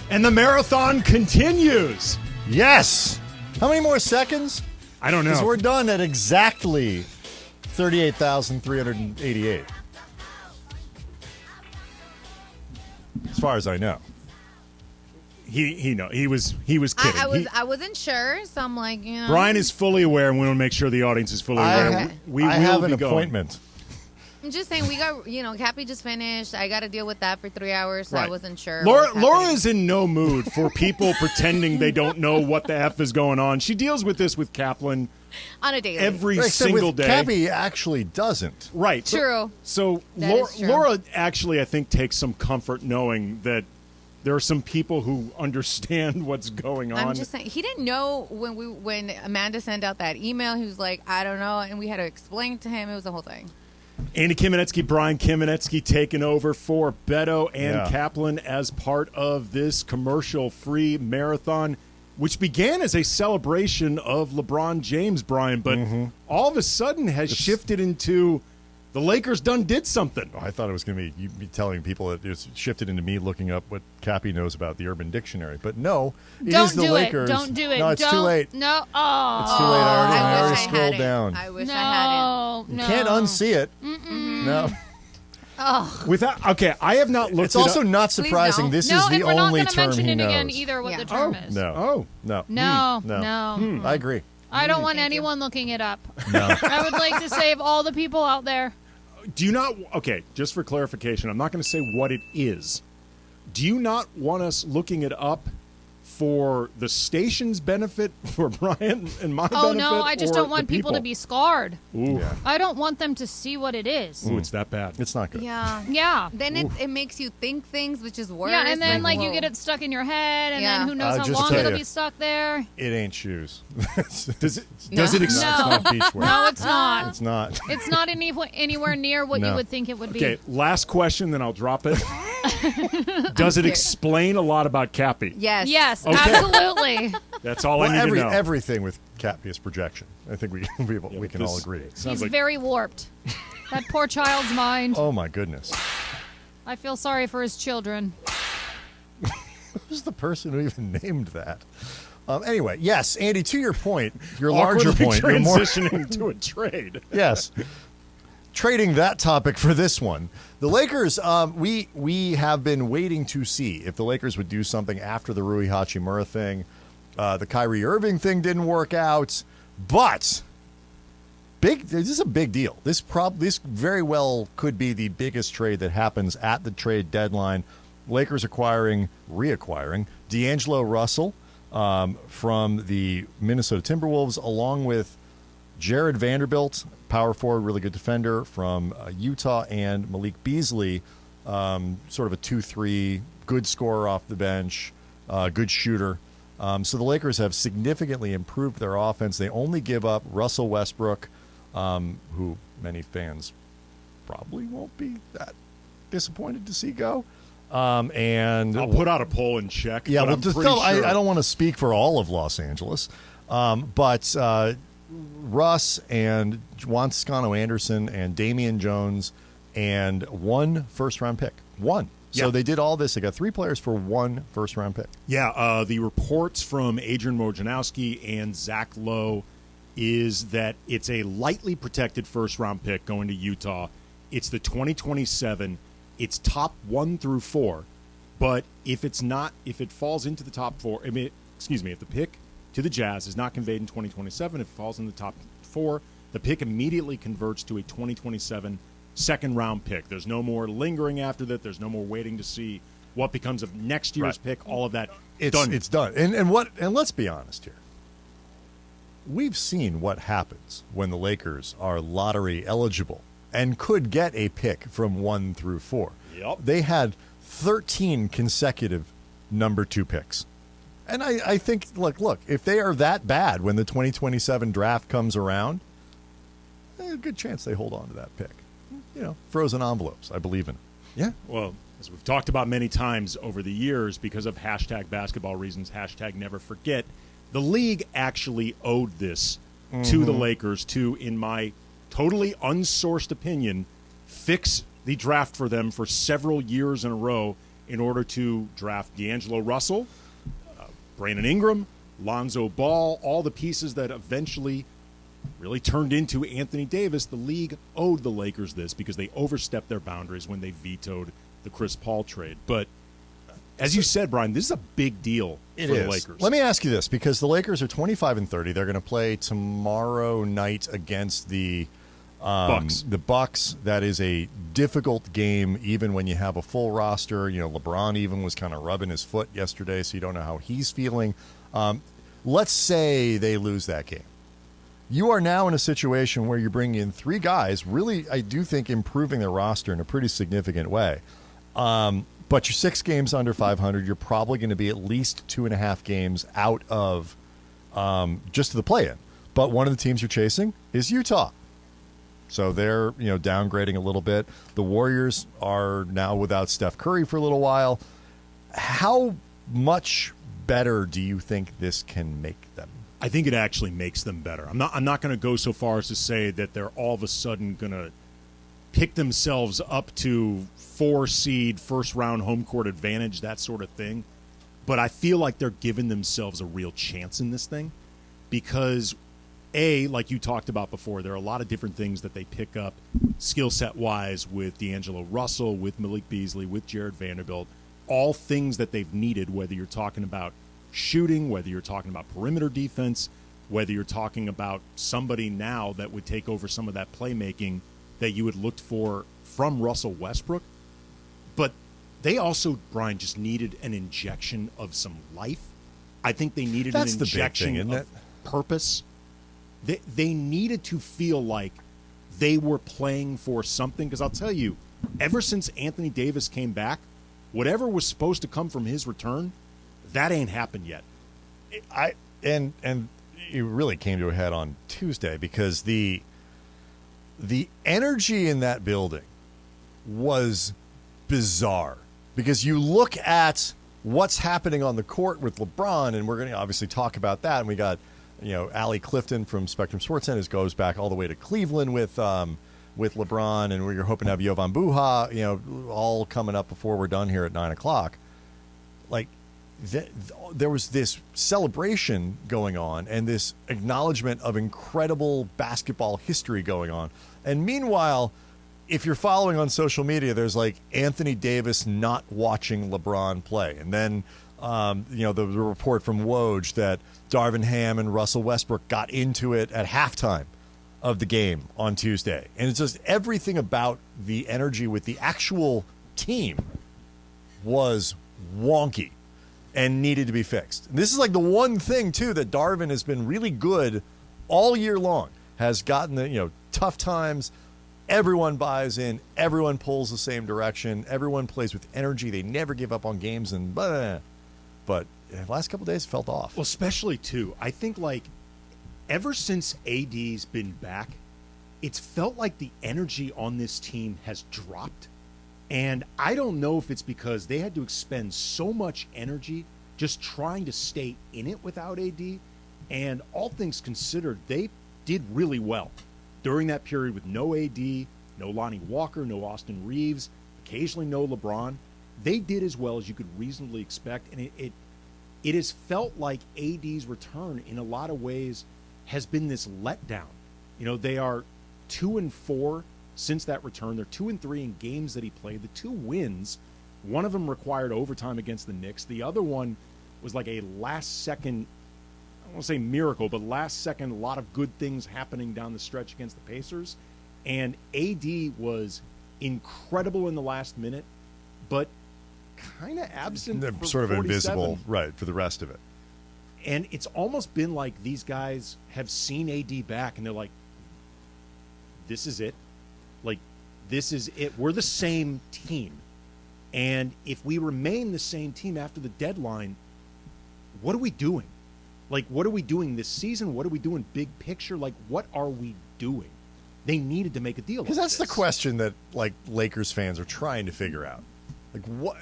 And the marathon continues. Yes. How many more seconds? I don't know. Because we're done at exactly 38,388. As far as I know. He was kidding. I wasn't sure, so I'm like, Brian is fully aware, and we want to make sure the audience is fully aware. I have an appointment. I'm just saying, we got, Cappy just finished. I got to deal with that for 3 hours, so I wasn't sure. Laura is in no mood for people pretending they don't know what the F is going on. She deals with this with Kaplan on a daily. every single day. Cappy actually doesn't. Right. True. So Laura actually, I think, takes some comfort knowing that there are some people who understand what's going on. I'm just saying, he didn't know when Amanda sent out that email. He was like, I don't know, and we had to explain to him. It was the whole thing. Andy Kamenetsky, Brian Kamenetsky taking over for Beto and Kaplan as part of this commercial-free marathon, which began as a celebration of LeBron James, Brian, but all of a sudden has shifted into the Lakers did something. I thought it was going to be you telling people that it's shifted into me looking up what Cappy knows about the Urban Dictionary. But no, it is the Lakers. Don't do it. No, it's too late. No. Oh. It's too late. I already scrolled down. I wish I hadn't. You can't unsee it. No. I have not looked. It's also not surprising. This is the only term he knows. No, and we're not going to mention it again either. What the term is? No. No. I agree. I don't want anyone looking it up. No. I would like to save all the people out there. Do you not? Okay, just for clarification, I'm not going to say what it is. Do you not want us looking it up for the station's benefit, for Brian and my benefit? Oh, no, I just don't want people to be scarred. Ooh. Yeah. I don't want them to see what it is. Ooh, it's that bad. It's not good. Yeah. Then it makes you think things, which is worse. Yeah, and then you get it stuck in your head, and then who knows how just long tell it'll you, be stuck there. It ain't shoes. Does it No. exist? It's not beachwear. No, it's not. It's not. It's not anywhere near what you would think it would be. Okay, last question, then I'll drop it. Does it explain a lot about Cappy? Yes. Yes, Okay. Absolutely. That's all I need to know. Everything with Cappy is projection. I think we can all agree. He's very warped. That poor child's mind. Oh, my goodness. I feel sorry for his children. Who's the person who even named that? Anyway, yes, Andy, to your point, your larger point. Transitioning to a trade. Yes. Trading that topic for this one. The Lakers, we have been waiting to see if the Lakers would do something after the Rui Hachimura thing. The Kyrie Irving thing didn't work out, but this is a big deal. This very well could be the biggest trade that happens at the trade deadline. Lakers reacquiring D'Angelo Russell from the Minnesota Timberwolves, along with Jared Vanderbilt, power forward, really good defender from Utah, and Malik Beasley, sort of a 2-3, good scorer off the bench, good shooter. So the Lakers have significantly improved their offense. They only give up Russell Westbrook, who many fans probably won't be that disappointed to see go. And I'll put out a poll and check. Yeah, but I don't want to speak for all of Los Angeles, but Russ and Juan Toscano-Anderson and Damian Jones and one first-round pick. One. So they did all this. They got 3 players for 1 first-round pick. Yeah, the reports from Adrian Wojnarowski and Zach Lowe is that it's a lightly protected first-round pick going to Utah. It's the 2027. It's top 1 through 4. But if it falls into the top 4, if the pick to the Jazz is not conveyed in 2027, if it falls in the top 4, the pick immediately converts to a 2027 second-round pick. There's no more lingering after that. There's no more waiting to see what becomes of next year's pick. All of that, it's done. And let's be honest here. We've seen what happens when the Lakers are lottery eligible and could get a pick from 1 through 4. Yep. They had 13 consecutive number 2 picks. And I think, look, if they are that bad when the 2027 draft comes around, a good chance they hold on to that pick. Frozen envelopes. I believe in it. Yeah. Well, as we've talked about many times over the years, because of #basketball reasons, #neverforget, the league actually owed this to the Lakers to, in my totally unsourced opinion, fix the draft for them for several years in a row in order to draft D'Angelo Russell, Brandon Ingram, Lonzo Ball, all the pieces that eventually really turned into Anthony Davis. The league owed the Lakers this because they overstepped their boundaries when they vetoed the Chris Paul trade. But as you said, Brian, this is a big deal for the Lakers. Let me ask you this, because the Lakers are 25-30. They're going to play tomorrow night against the Bucks. The Bucks. That is a difficult game, even when you have a full roster. You know, LeBron even was kind of rubbing his foot yesterday, so you don't know how he's feeling. Let's say they lose that game. You are now in a situation where you're bringing in three guys, really, I do think, improving their roster in a pretty significant way. But you're 6 games under 500. You're probably going to be at least 2.5 games out of just the play-in. But one of the teams you're chasing is Utah. So they're, downgrading a little bit. The Warriors are now without Steph Curry for a little while. How much better do you think this can make them? I think it actually makes them better. I'm not going to go so far as to say that they're all of a sudden going to pick themselves up to 4-seed, first-round home court advantage, that sort of thing. But I feel like they're giving themselves a real chance in this thing because, like you talked about before, there are a lot of different things that they pick up skill set-wise with D'Angelo Russell, with Malik Beasley, with Jared Vanderbilt, all things that they've needed, whether you're talking about shooting, whether you're talking about perimeter defense, whether you're talking about somebody now that would take over some of that playmaking that you had looked for from Russell Westbrook. But they also, Brian, just needed an injection of some life. I think they needed an injection of purpose. They needed to feel like they were playing for something. Because I'll tell you, ever since Anthony Davis came back, whatever was supposed to come from his return, that ain't happened yet. And it really came to a head on Tuesday because the energy in that building was bizarre. Because you look at what's happening on the court with LeBron, and we're going to obviously talk about that. And we got, Allie Clifton from Spectrum Sports Centers goes back all the way to Cleveland with LeBron, and we're hoping to have Jovan Buha, all coming up before we're done here at 9:00. Like, there was this celebration going on and this acknowledgement of incredible basketball history going on. And meanwhile, if you're following on social media, there's like Anthony Davis not watching LeBron play. And then, the report from Woj that Darvin Ham and Russell Westbrook got into it at halftime of the game on Tuesday. And it's just everything about the energy with the actual team was wonky and needed to be fixed. This is like the one thing, too, that Darvin has been really good all year long. Has gotten the, tough times. Everyone buys in. Everyone pulls the same direction. Everyone plays with energy. They never give up on games. And blah. But the last couple of days felt off. Well, especially, too, I think, ever since AD's been back, it's felt like the energy on this team has dropped. And I don't know if it's because they had to expend so much energy just trying to stay in it without AD. And all things considered, they did really well during that period with no AD, no Lonnie Walker, no Austin Reeves, occasionally no LeBron. They did as well as you could reasonably expect. And it has felt like AD's return in a lot of ways has been this letdown. They are 2-4 since that return. They're 2-3 in games that he played. The 2 wins, one of them required overtime against the Knicks. The other one was like a last-second, I don't want to say miracle, but last-second, a lot of good things happening down the stretch against the Pacers. And AD was incredible in the last minute, but kind of absent for sort of 47. invisible, right, for the rest of it. And it's almost been like these guys have seen AD back, and they're like, this is it. This is it. We're the same team. And if we remain the same team after the deadline, what are we doing? What are we doing this season? What are we doing big picture? What are we doing? They needed to make a deal. Because that's the question that, Lakers fans are trying to figure out. What?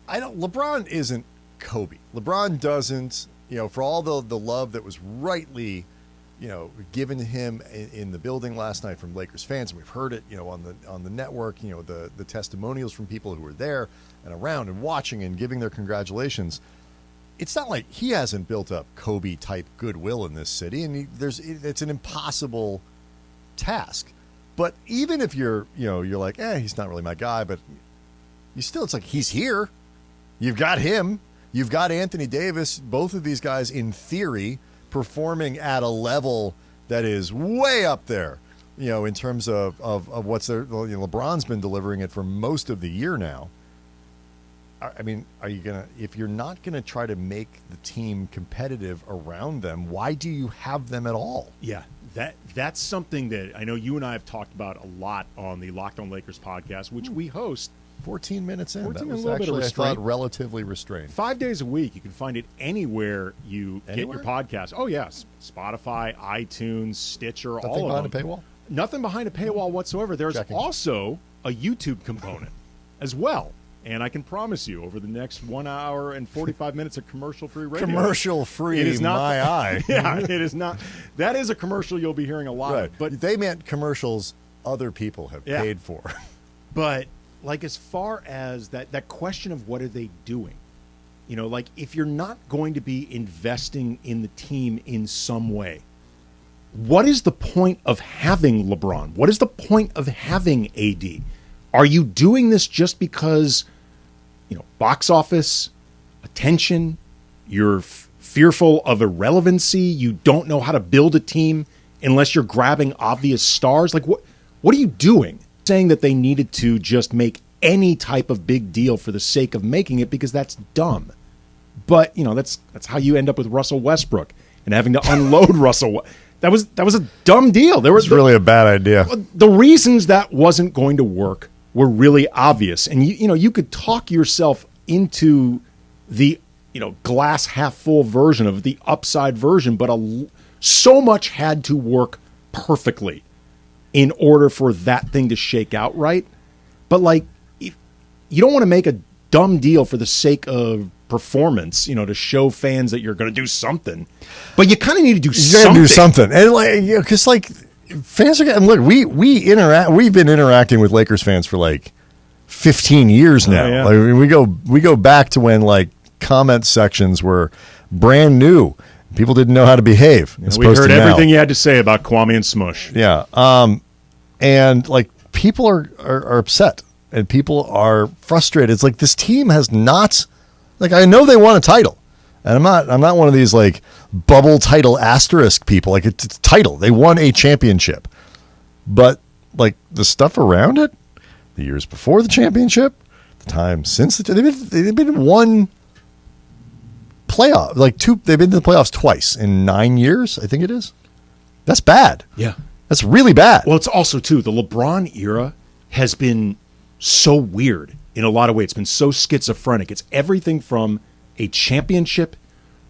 LeBron isn't Kobe. LeBron doesn't, for all the love that was rightly given to him in the building last night from Lakers fans, and we've heard it, on the network, the testimonials from people who were there and around and watching and giving their congratulations. It's not like he hasn't built up Kobe-type goodwill in this city, and it's an impossible task. But even if you're like, he's not really my guy, but it's like he's here. You've got him. You've got Anthony Davis. Both of these guys, in theory, performing at a level that is way up there, in terms of what's there. LeBron's been delivering it for most of the year now. I mean, if you're not gonna try to make the team competitive around them, why do you have them at all? Yeah, that's something that I know you and I have talked about a lot on the Locked On Lakers podcast, which we host. 14 minutes in. That was a little actually, bit of restraint. I thought, relatively restrained. 5 days a week. You can find it anywhere you get your podcast. Oh, yes. Spotify, iTunes, Stitcher, Nothing all of them. behind a paywall? Nothing behind a paywall whatsoever. There's also a YouTube component as well. And I can promise you, over the next 1 hour and 45 minutes of commercial-free radio. Commercial-free, it is not, my eye. Yeah, it is not. That is a commercial you'll be hearing a lot of. But they meant commercials other people have paid for. But like, as far as that question of what are they doing, like, if you're not going to be investing in the team in some way, what is the point of having LeBron? What is the point of having AD? Are you doing this just because, box office, attention, you're fearful of irrelevancy, you don't know how to build a team unless you're grabbing obvious stars? Like, what are you doing? Saying that they needed to just make any type of big deal for the sake of making it, because that's dumb. But that's how you end up with Russell Westbrook and having to unload Russell. That was a dumb deal. It's really a bad idea. The reasons that wasn't going to work were really obvious, and you could talk yourself into the glass half full version of the upside version, but so much had to work perfectly in order for that thing to shake out right. But if you don't want to make a dumb deal for the sake of performance, to show fans that you're going to do something, but you kind of need to do something. You got to do something, and because fans are getting. Look, we've been interacting with Lakers fans for 15 years now. Oh, yeah. We go back to when comment sections were brand new. People didn't know how to behave. We heard everything you had to say about Kwame and Smush. Yeah. And people are upset and people are frustrated. It's like this team has not, I know they won a title, and I'm not one of these bubble title asterisk people. It's a title. They won a championship, but the stuff around it, the years before the championship, the time since they've been in one playoff, they've been to the playoffs twice in 9 years, I think it is. That's bad. Yeah. That's really bad. Well, it's also, too, the LeBron era has been so weird in a lot of ways. It's been so schizophrenic. It's everything from a championship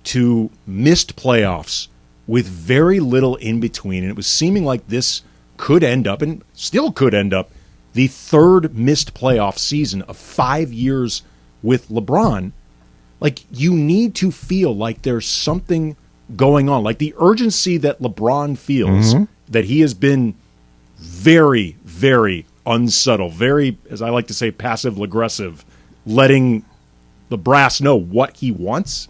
to missed playoffs with very little in between. And it was seeming like this could end up, and still could end up, the third missed playoff season of 5 years with LeBron. You need to feel like there's something going on. The urgency that LeBron feels, that he has been very, very unsubtle, very, as I like to say, passive-aggressive, letting the brass know what he wants.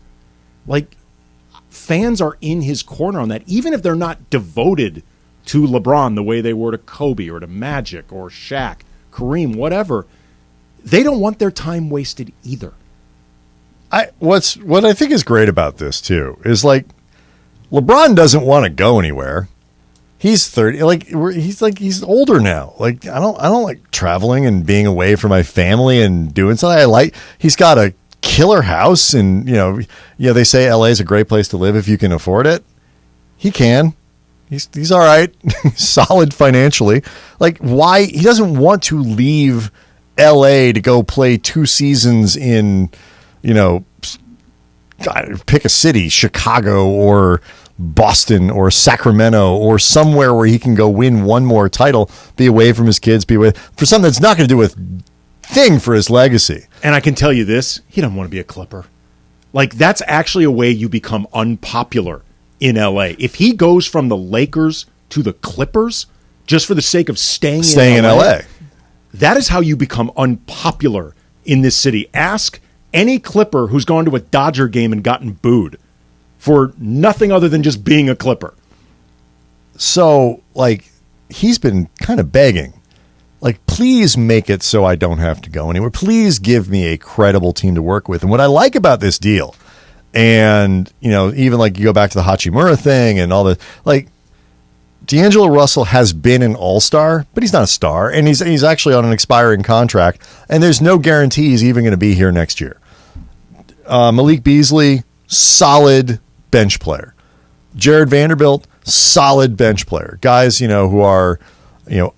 Fans are in his corner on that, even if they're not devoted to LeBron the way they were to Kobe or to Magic or Shaq, Kareem, whatever. They don't want their time wasted either. What I think is great about this too is LeBron doesn't want to go anywhere. He's 30. He's older now. I don't like traveling and being away from my family and doing something. He's got a killer house, and they say LA is a great place to live if you can afford it. He can. He's all right. Solid financially. Why he doesn't want to leave LA to go play 2 seasons in, pick a city, Chicago or Boston or Sacramento or somewhere where he can go win one more title, be away from his kids, be away for something that's not going to do with thing for his legacy. And I can tell you this, he doesn't want to be a Clipper. That's actually a way you become unpopular in LA. If he goes from the Lakers to the Clippers just for the sake of staying in LA, that is how you become unpopular in this city. Ask any Clipper who's gone to a Dodger game and gotten booed for nothing other than just being a Clipper. So, like, he's been kind of begging, like, please make it so I don't have to go anywhere. Please give me a credible team to work with. And what I like about this deal, and, you know, even like you go back to the Hachimura thing and all the, like, D'Angelo Russell has been an all-star, but he's not a star, and he's actually on an expiring contract, and there's no guarantee he's even going to be here next year. Malik Beasley, solid bench player. Jared Vanderbilt, solid bench player. Guys, you know, who are, you know,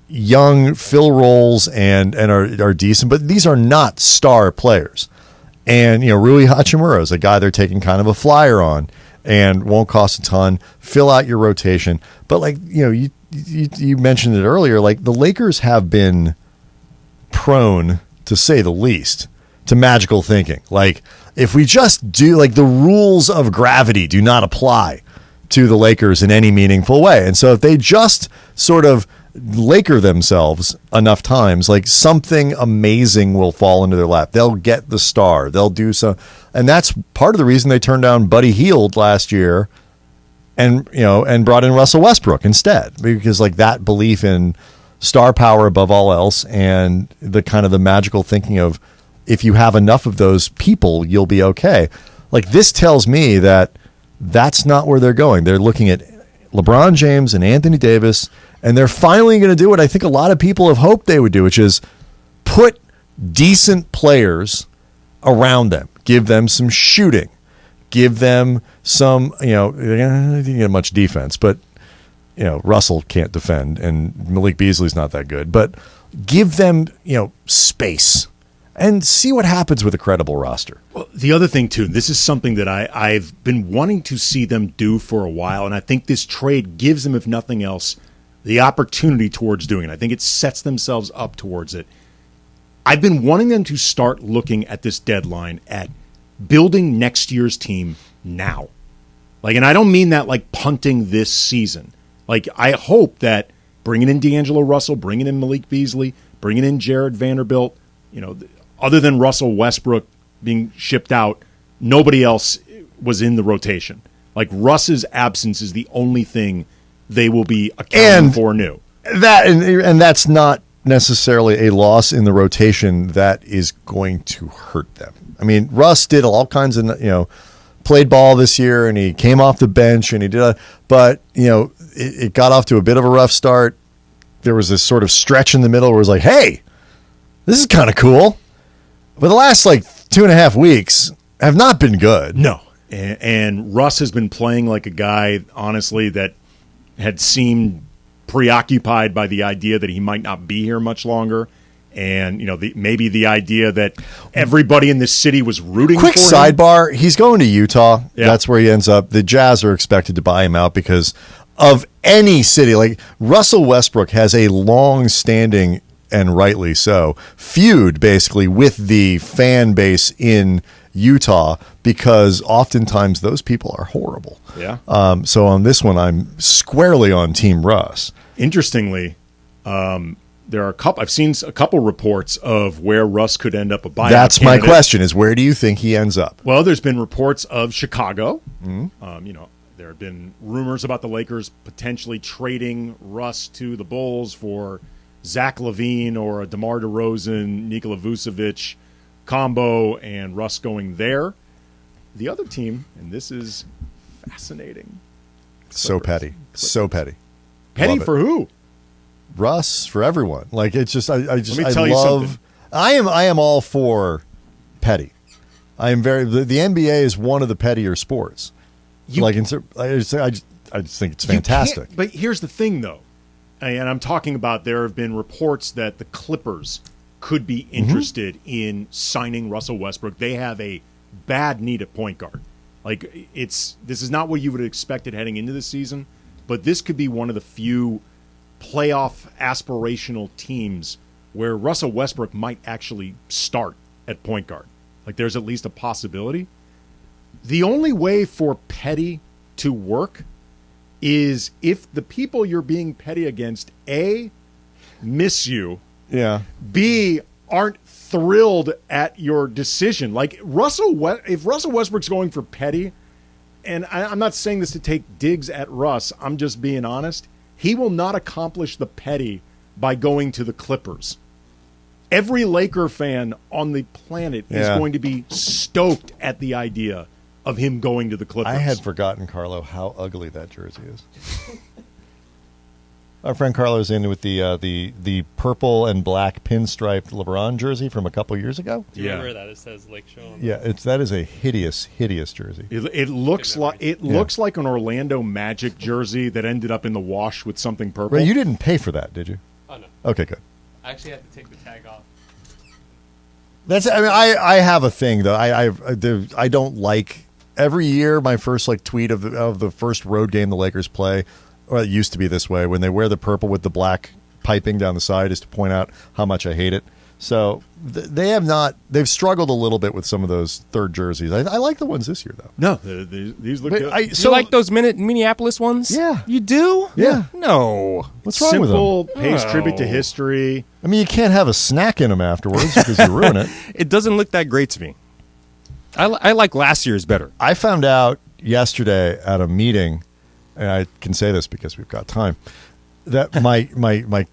young, fill roles and are decent, but these are not star players. And, you know, Rui Hachimura is a guy they're taking kind of a flyer on and won't cost a ton. Fill out your rotation. But, like, you know, you mentioned it earlier, like, the Lakers have been prone, to say the least, to magical thinking. Like, if we just do, like, the rules of gravity do not apply to the Lakers in any meaningful way. And so if they just sort of Laker themselves enough times, like, something amazing will fall into their lap. They'll get the star. They'll do so. And that's part of the reason they turned down Buddy Hield last year and, you know, and brought in Russell Westbrook instead, because, like, that belief in star power above all else and the kind of the magical thinking of, if you have enough of those people, you'll be okay. Like, this tells me that that's not where they're going. They're looking at LeBron James and Anthony Davis, and they're finally going to do what I think a lot of people have hoped they would do, which is put decent players around them. Give them some shooting. Give them some, you know, they didn't get much defense, but, you know, Russell can't defend, and Malik Beasley's not that good. But give them, you know, space and see what happens with a credible roster. Well, the other thing, too, this is something that I've been wanting to see them do for a while, and I think this trade gives them, if nothing else, the opportunity towards doing it. I think it sets themselves up towards it. I've been wanting them to start looking at this deadline at building next year's team now. Like, and I don't mean that like punting this season. Like, I hope that bringing in D'Angelo Russell, bringing in Malik Beasley, bringing in Jared Vanderbilt, you know, other than Russell Westbrook being shipped out, nobody else was in the rotation. Like, Russ's absence is the only thing they will be accounting for new. And that's not necessarily a loss in the rotation that is going to hurt them. I mean, Russ did all kinds of, you know, played ball this year, and he came off the bench, and he did, but, you know, it got off to a bit of a rough start. There was this sort of stretch in the middle where it was like, hey, this is kind of cool. But the last, like, 2.5 weeks have not been good. No. And Russ has been playing like a guy, honestly, that had seemed preoccupied by the idea that he might not be here much longer. And, you know, maybe the idea that everybody in this city was rooting for him. Quick sidebar, he's going to Utah. Yeah. That's where he ends up. The Jazz are expected to buy him out because of any city. Like, Russell Westbrook has a long-standing, and rightly so, feud basically with the fan base in Utah, because oftentimes those people are horrible. Yeah. So on this one, I'm squarely on Team Russ. Interestingly, there are I've seen a couple reports of where Russ could end up a buyout. That's my question: is where do you think he ends up? Well, there's been reports of Chicago. Mm-hmm. You know, there have been rumors about the Lakers potentially trading Russ to the Bulls for Zach LaVine or a DeMar DeRozan, Nikola Vucevic combo, and Russ going there. The other team, and this is fascinating. So petty. So petty. Petty for who? Russ, for everyone. Like, it's just, I just, Let me tell you something. I am all for petty. I am very, the NBA is one of the pettier sports. I just think it's fantastic. But here's the thing, though. And I'm talking about, there have been reports that the Clippers could be interested in signing Russell Westbrook. They have a bad need at point guard. Like, this is not what you would have expected heading into the season, but this could be one of the few playoff aspirational teams where Russell Westbrook might actually start at point guard. Like, there's at least a possibility. The only way for petty to work is if the people you're being petty against, A, miss you, Yeah. B, aren't thrilled at your decision. Like if Russell Westbrook's going for petty, and I'm not saying this to take digs at Russ, I'm just being honest, he will not accomplish the petty by going to the Clippers. Every Laker fan on the planet is going to be stoked at the idea of him going to the Clippers. I had forgotten, Carlo, how ugly that jersey is. Our friend Carlo's in with the purple and black pinstriped LeBron jersey from a couple years ago. Do you remember that? It says Lake Show. Yeah, that is a hideous jersey. It looks like an Orlando Magic jersey that ended up in the wash with something purple. Ray, you didn't pay for that, did you? Oh no. Okay, good. I actually had to take the tag off. I have a thing though. I don't like every year my first tweet of the first road game the Lakers play, or it used to be this way, when they wear the purple with the black piping down the side, is to point out how much I hate it. So they've struggled a little bit with some of those third jerseys. I like the ones this year though. No, these look good. You like those Minneapolis ones? Yeah. You do? Yeah. No. What's wrong with them? Simple, pays tribute to history. I mean, you can't have a snack in them afterwards because you ruin it. It doesn't look that great to me. I like last year's better. I found out yesterday at a meeting, and I can say this because we've got time, that my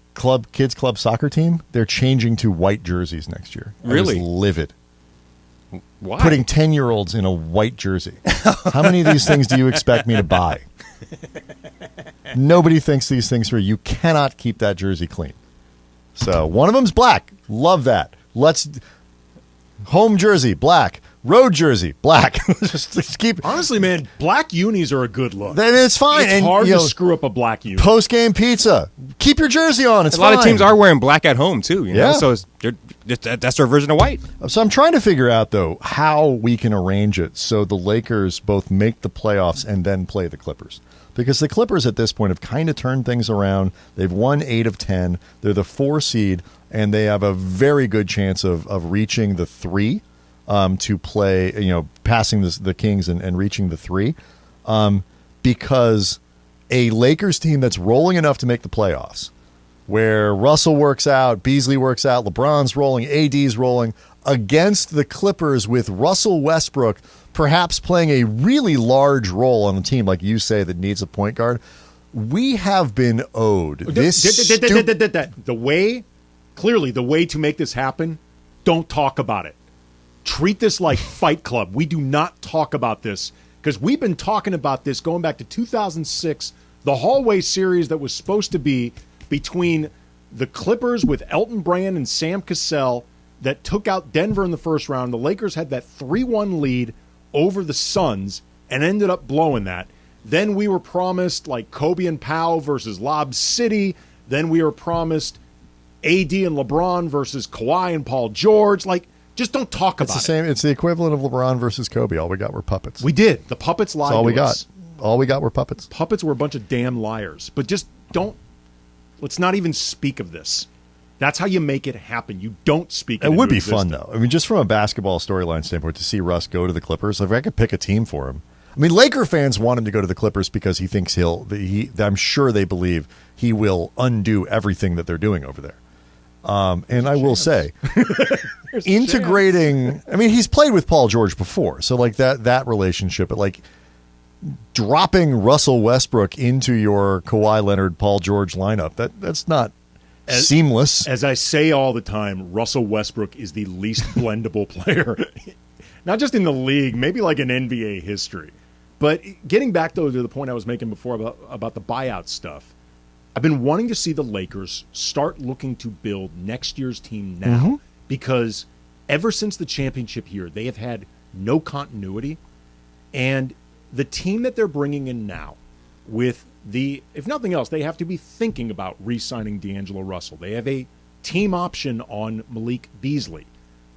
kids club soccer team, they're changing to white jerseys next year. Really? I was livid. Why? Putting 10-year-olds in a white jersey. How many of these things do you expect me to buy? Nobody thinks these things through. You cannot keep that jersey clean. So one of them's black. Love that. Home jersey, black. Road jersey, black. just keep. Honestly, man, black unis are a good look. Then it's fine. It's hard to screw up a black uni. Post-game pizza. Keep your jersey on. It's a lot fine. of teams are wearing black at home too. You know? So that's their version of white. So I'm trying to figure out though how we can arrange it so the Lakers both make the playoffs and then play the Clippers. Because the Clippers at this point have kind of turned things around. They've won 8 of 10. They're the 4 seed, and they have a very good chance of reaching the 3 to play, passing the Kings and reaching the 3. Because a Lakers team that's rolling enough to make the playoffs, where Russell works out, Beasley works out, LeBron's rolling, AD's rolling, against the Clippers with Russell Westbrook perhaps playing a really large role on the team, like you say, that needs a point guard. We have been owed this. The way to make this happen, don't talk about it. Treat this like Fight Club. We do not talk about this because we've been talking about this going back to 2006, the hallway series that was supposed to be between the Clippers with Elton Brand and Sam Cassell that took out Denver in the first round. The Lakers had that 3-1 lead over the Suns and ended up blowing that. Then we were promised Kobe and Powell versus Lob City. Then we were promised AD and LeBron versus Kawhi and Paul George. Just don't talk about it. It's the same. It's the equivalent of LeBron versus Kobe. All we got were puppets. We did. The puppets lied. That's all to we us. got. All we got were puppets. Puppets were a bunch of damn liars. But just don't. Let's not even speak of this. That's how you make it happen. You don't speak. It would be fun though. I mean, just from a basketball storyline standpoint, to see Russ go to the Clippers. If I could pick a team for him, I mean, Laker fans want him to go to the Clippers because he thinks I'm sure they believe he will undo everything that they're doing over there. And I will say, integrating. I mean, he's played with Paul George before, so that relationship, but dropping Russell Westbrook into your Kawhi Leonard, Paul George lineup, that's not seamless. As I say all the time, Russell Westbrook is the least blendable player, not just in the league, maybe in NBA history. But getting back though to the point I was making before about the buyout stuff, I've been wanting to see the Lakers start looking to build next year's team now because ever since the championship year, they have had no continuity, and the team that they're bringing in now with if nothing else, they have to be thinking about re-signing D'Angelo Russell. They have a team option on Malik Beasley.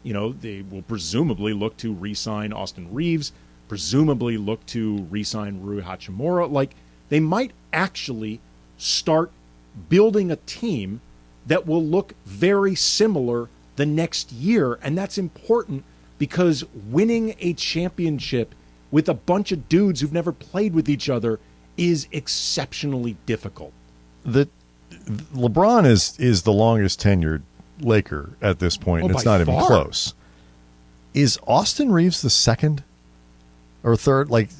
They will presumably look to re-sign Austin Reeves, presumably look to re-sign Rui Hachimura. They might actually start building a team that will look very similar the next year. And that's important because winning a championship with a bunch of dudes who've never played with each other is exceptionally difficult. LeBron is the longest tenured Laker at this point, and it's not even close. Is Austin Reeves the second or third? Like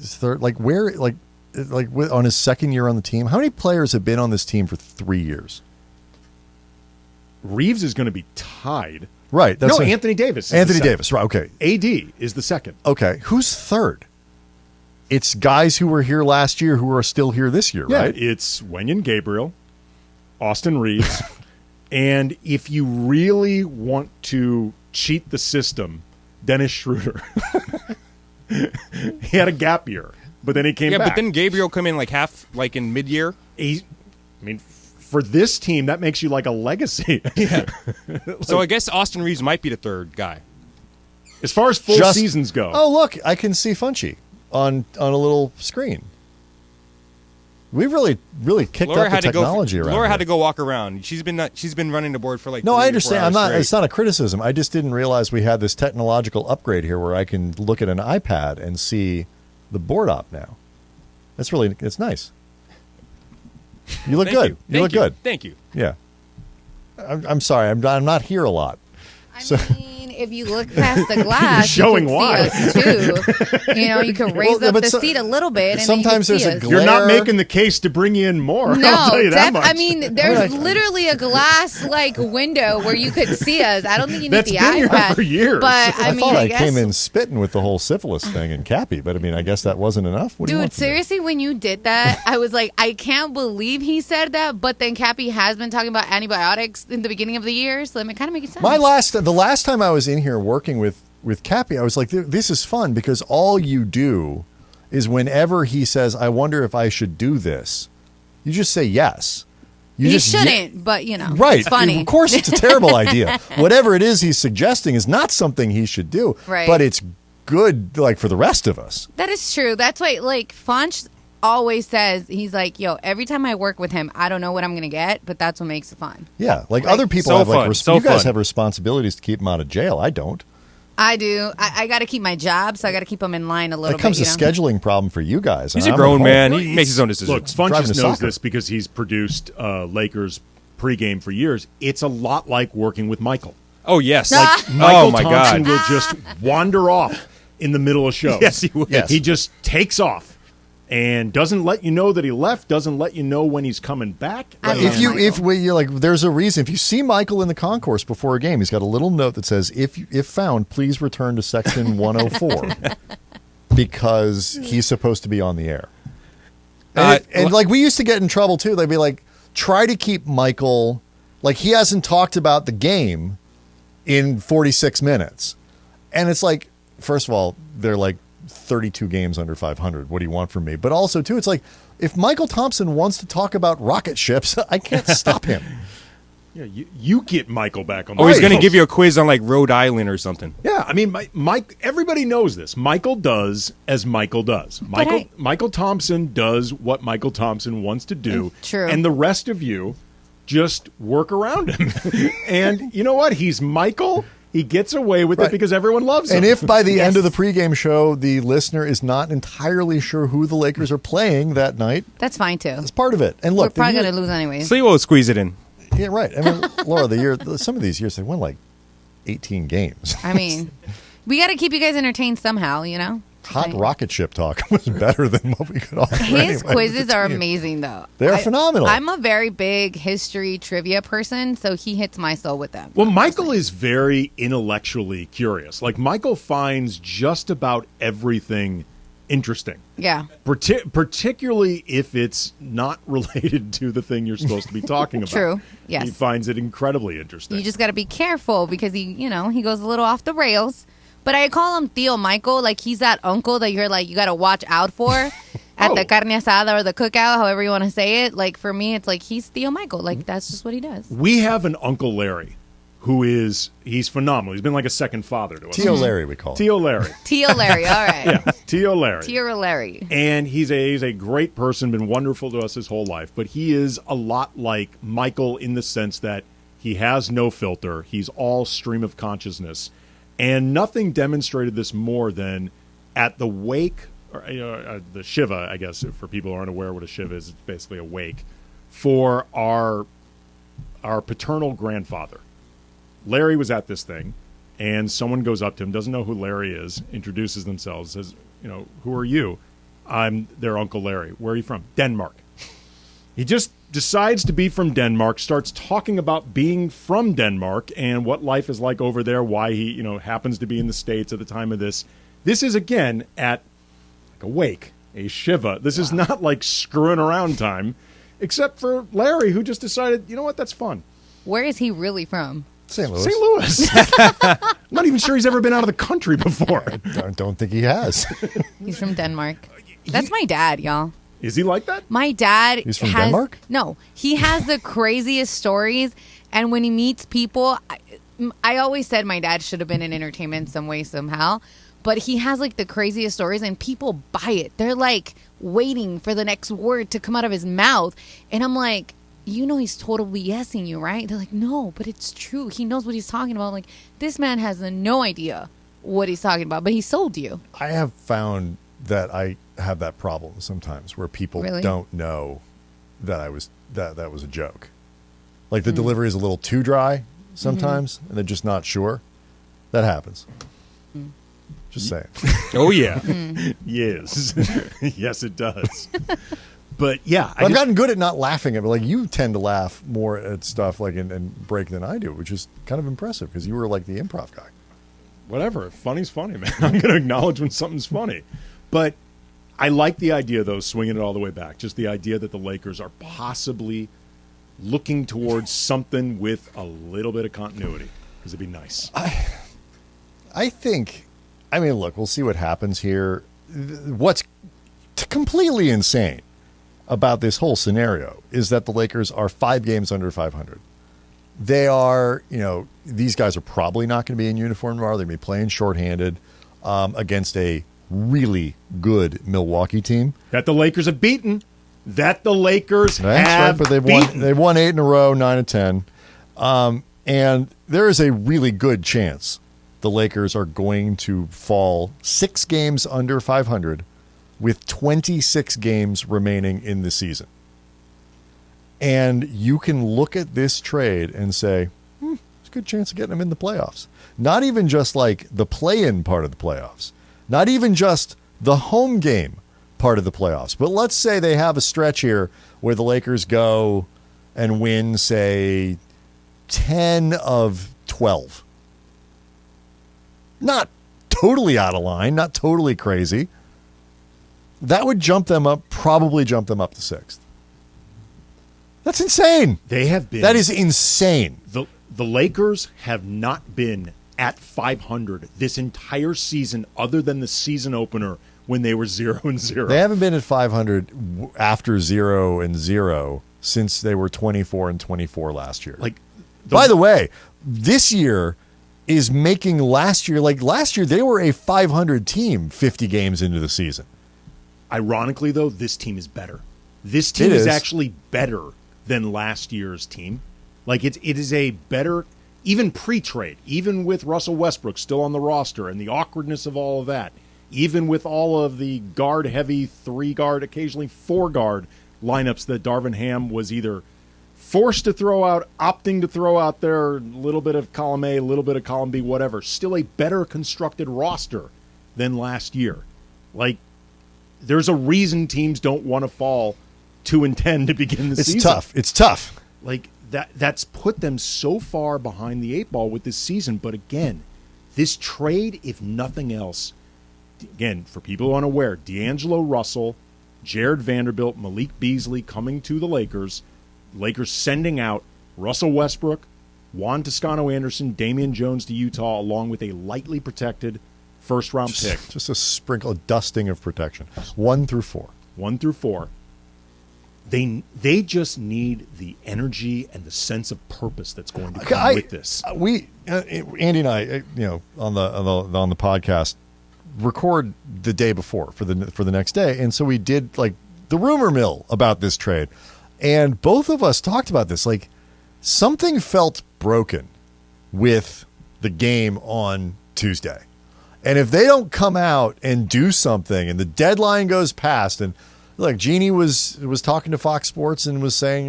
where? Like on his second year on the team? How many players have been on this team for 3 years? Reeves is going to be tied. Right. Anthony Davis. Anthony Davis. Right. Okay. AD is the second. Okay. Who's third? It's guys who were here last year who are still here this year, right? It's Wenyen Gabriel, Austin Reeves, and if you really want to cheat the system, Dennis Schroeder. He had a gap year, but then he came back. Yeah, but didn't Gabriel come in in mid-year? For this team, that makes you like a legacy. Yeah. So I guess Austin Reeves might be the third guy. As far as full seasons go. Oh, look, I can see Funchy on a little screen. We really kicked up the technology around. Laura had to go walk around. She's been running the board for No, I understand. It's not a criticism. I just didn't realize we had this technological upgrade here where I can look at an iPad and see the board op now. It's nice. You look good. You look good. Thank you. Yeah. I'm sorry. I'm not here a lot. I mean, if you look past the glass, showing you why. can see us too. You can raise up the seat a little bit. And sometimes then you there's can see a us. You're not making the case to bring you in more. No, I'll tell you that much. I mean, there's literally a glass window where you could see us. I don't think you need the been here iPad for years. But I mean, thought I guess, came in spitting with the whole syphilis thing and Cappy, but I mean, I guess that wasn't enough. What do you dude, want from me? seriously, when you did that, I was like, I can't believe he said that. But then Cappy has been talking about antibiotics in the beginning of the year, so it kind of makes sense. The last time I was in here working with Cappy, I was like, this is fun because all you do is whenever he says, I wonder if I should do this, you just say yes. He shouldn't, but right. It's funny. Of course, it's a terrible idea. Whatever it is he's suggesting is not something he should do, right. But it's good for the rest of us. That is true. That's why, Funch always says, he's like, yo, every time I work with him, I don't know what I'm going to get, but that's what makes it fun. Yeah, other people so have fun. you guys have responsibilities to keep him out of jail. I don't. I do. I got to keep my job, so I got to keep him in line a little bit. That comes a scheduling problem for you guys. He's a grown man. He makes his own decisions. Look, Funch just knows this because he's produced Lakers pregame for years. It's a lot like working with Michael. Oh, yes. Michael my Thompson God. will just wander off in the middle of shows. Yes, he will. Yes. He just takes off and doesn't let you know that he left, doesn't let you know when he's coming back. There's a reason. If you see Michael in the concourse before a game, he's got a little note that says, if found, please return to section 104 because he's supposed to be on the air. And we used to get in trouble too. They'd be like, try to keep Michael, he hasn't talked about the game in 46 minutes. And it's like, first of all, they're 32 games under 500. What do you want from me? But also, too, it's like, if Michael Thompson wants to talk about rocket ships, I can't stop him. Yeah, you get Michael back on the he's going to give you a quiz on Rhode Island or something. Yeah, I mean, Mike. Everybody knows this. Michael does as Michael does. Michael Thompson does what Michael Thompson wants to do. True. And the rest of you just work around him. And you know what? He's Michael. He gets away with it because everyone loves him. And if by the end of the pregame show, the listener is not entirely sure who the Lakers are playing that night, that's fine too. That's part of it. And look, we're probably going to lose anyways. Slee will squeeze it in. Yeah, right. I mean, Laura, some of these years they won 18 games. I mean, we got to keep you guys entertained somehow, Hot rocket ship talk was better than what we could offer. His quizzes are amazing, though. They're phenomenal. I'm a very big history trivia person, so he hits my soul with them. Well, Michael is very intellectually curious. Michael finds just about everything interesting. Yeah. Particularly if it's not related to the thing you're supposed to be talking about. True. Yes. He finds it incredibly interesting. You just got to be careful because he goes a little off the rails. But I call him Tío Michael. He's that uncle that you're you got to watch out for at the carne asada or the cookout, however you want to say it. For me, it's he's Tío Michael. That's just what he does. We have an Uncle Larry he's phenomenal. He's been like a second father to us. Tío Larry, we call him. Tío Larry. Tío Larry, all right. Yeah, Tío Larry. Tío Larry. And he's a great person, been wonderful to us his whole life. But he is a lot like Michael in the sense that he has no filter. He's all stream of consciousness. And nothing demonstrated this more than at the wake the Shiva, I guess, for people who aren't aware what a Shiva is, it's basically a wake for our paternal grandfather. Larry was at this thing, and someone goes up to him, doesn't know who Larry is, introduces themselves, says, who are you? I'm their Uncle Larry. Where are you from? Denmark. He just decides to be from Denmark, starts talking about being from Denmark and what life is like over there, why he, happens to be in the States at the time of this. This is, again, at like a wake, a Shiva. This is not like screwing around time, except for Larry, who just decided, you know what, that's fun. Where is he really from? St. Louis. St. Louis. I'm not even sure he's ever been out of the country before. I don't think he has. He's from Denmark. That's my dad, y'all. Is he like that? My dad He's from Denmark? No, he has the craziest stories, and when he meets people, I always said my dad should have been in entertainment some way, somehow, but he has like the craziest stories, and people buy it. They're like waiting for the next word to come out of his mouth, and I'm like, he's totally yesing you, right? They're like, no, but it's true. He knows what he's talking about. I'm like, this man has no idea what he's talking about, but he sold you. I have found that I have that problem sometimes where people don't know that that was a joke. Like the delivery is a little too dry sometimes, and they're just not sure. That happens. Just saying. Oh, yeah. Yes. Yes, it does. But yeah, I've gotten good at not laughing at it. Like you tend to laugh more at stuff like in break than I do, which is kind of impressive because you were like the improv guy. Whatever. Funny's funny, man. I'm going to acknowledge when something's funny. But I like the idea, though, swinging it all the way back. Just the idea that the Lakers are possibly looking towards something with a little bit of continuity, because it'd be nice. I think, look, we'll see what happens here. What's completely insane about this whole scenario is that the Lakers are 5 games under 500. They are, these guys are probably not going to be in uniform tomorrow. They're going to be playing shorthanded against a really good Milwaukee team that the Lakers have beaten. They've won 8 in a row, 9 of 10, and there is a really good chance the Lakers are going to fall 6 games under 500 with 26 games remaining in the season. And you can look at this trade and say, there's a good chance of getting them in the playoffs. Not even just like the play-in part of the playoffs. Not even just the home game part of the playoffs. But let's say they have a stretch here where the Lakers go and win, say, 10 of 12. Not totally out of line, not totally crazy. That would probably jump them up to 6th. That's insane. They have been. That is insane. The Lakers have not been at 500 this entire season, other than the season opener when they were 0-0. They haven't been at 500 after 0-0 since they were 24-24 last year. By the way, this year is making last year they were a 500 team 50 games into the season. Ironically, though, this team is better. This team is actually better than last year's team. It is a better, even pre-trade, even with Russell Westbrook still on the roster and the awkwardness of all of that, even with all of the guard-heavy 3-guard, occasionally 4-guard lineups that Darvin Ham was either forced to throw out, opting to throw out there, a little bit of column A, a little bit of column B, whatever. Still a better constructed roster than last year. There's a reason teams don't want to fall 2-10 to begin the season. It's tough. That's put them so far behind the 8 ball with this season. But again, this trade, if nothing else, again, for people unaware, D'Angelo Russell, Jared Vanderbilt, Malik Beasley coming to the Lakers. Lakers sending out Russell Westbrook, Juan Toscano-Anderson, Damian Jones to Utah, along with a lightly protected first-round pick. Just a dusting of protection. 1 through 4. 1 through 4. They just need the energy and the sense of purpose that's going to come with this. Andy and I, on the podcast, record the day before for the next day, and so we did the rumor mill about this trade, and both of us talked about this. Something felt broken with the game on Tuesday. And if they don't come out and do something and the deadline goes past, and look, Jeannie was talking to Fox Sports and was saying,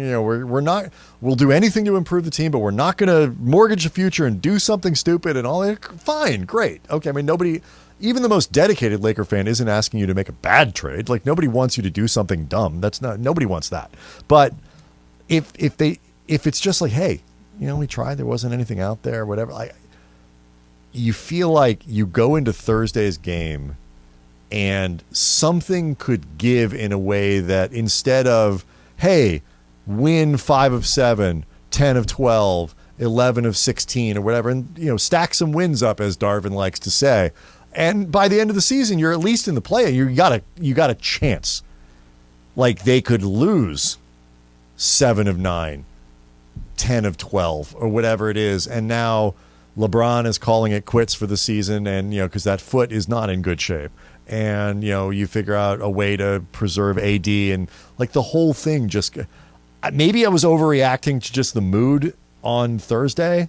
we'll do anything to improve the team, but we're not going to mortgage the future and do something stupid and all that. Fine, great. Okay, I mean, nobody, even the most dedicated Laker fan isn't asking you to make a bad trade. Like, nobody wants you to do something dumb. Nobody wants that. But if it's just like, hey, we tried, there wasn't anything out there, whatever, you feel like you go into Thursday's game and something could give in a way that instead of, hey, win 5 of 7, 10 of 12, 11 of 16 or whatever, and stack some wins up, as Darvin likes to say, and by the end of the season you're at least in the play. You got a chance. Like, they could lose 7 of 9, 10 of 12 or whatever it is, and now LeBron is calling it quits for the season, and because that foot is not in good shape, and you figure out a way to preserve AD, and like the whole thing just, maybe I was overreacting to just the mood on Thursday,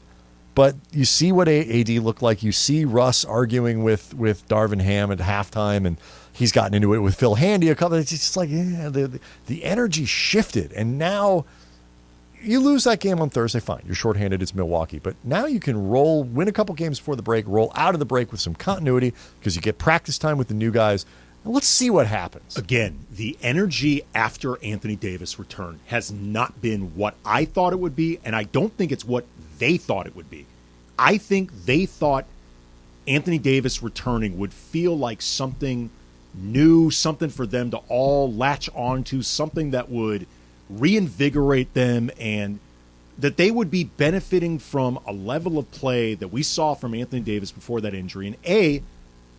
but you see what AD looked like. You see Russ arguing with Darvin Ham at halftime, and he's gotten into it with Phil Handy a couple. It's just like, the energy shifted, and now you lose that game on Thursday, fine. You're shorthanded. It's Milwaukee. But now you can win a couple games before the break, roll out of the break with some continuity because you get practice time with the new guys. And let's see what happens. Again, the energy after Anthony Davis' return has not been what I thought it would be, and I don't think it's what they thought it would be. I think they thought Anthony Davis returning would feel like something new, something for them to all latch onto, something that would reinvigorate them, and that they would be benefiting from a level of play that we saw from Anthony Davis before that injury. And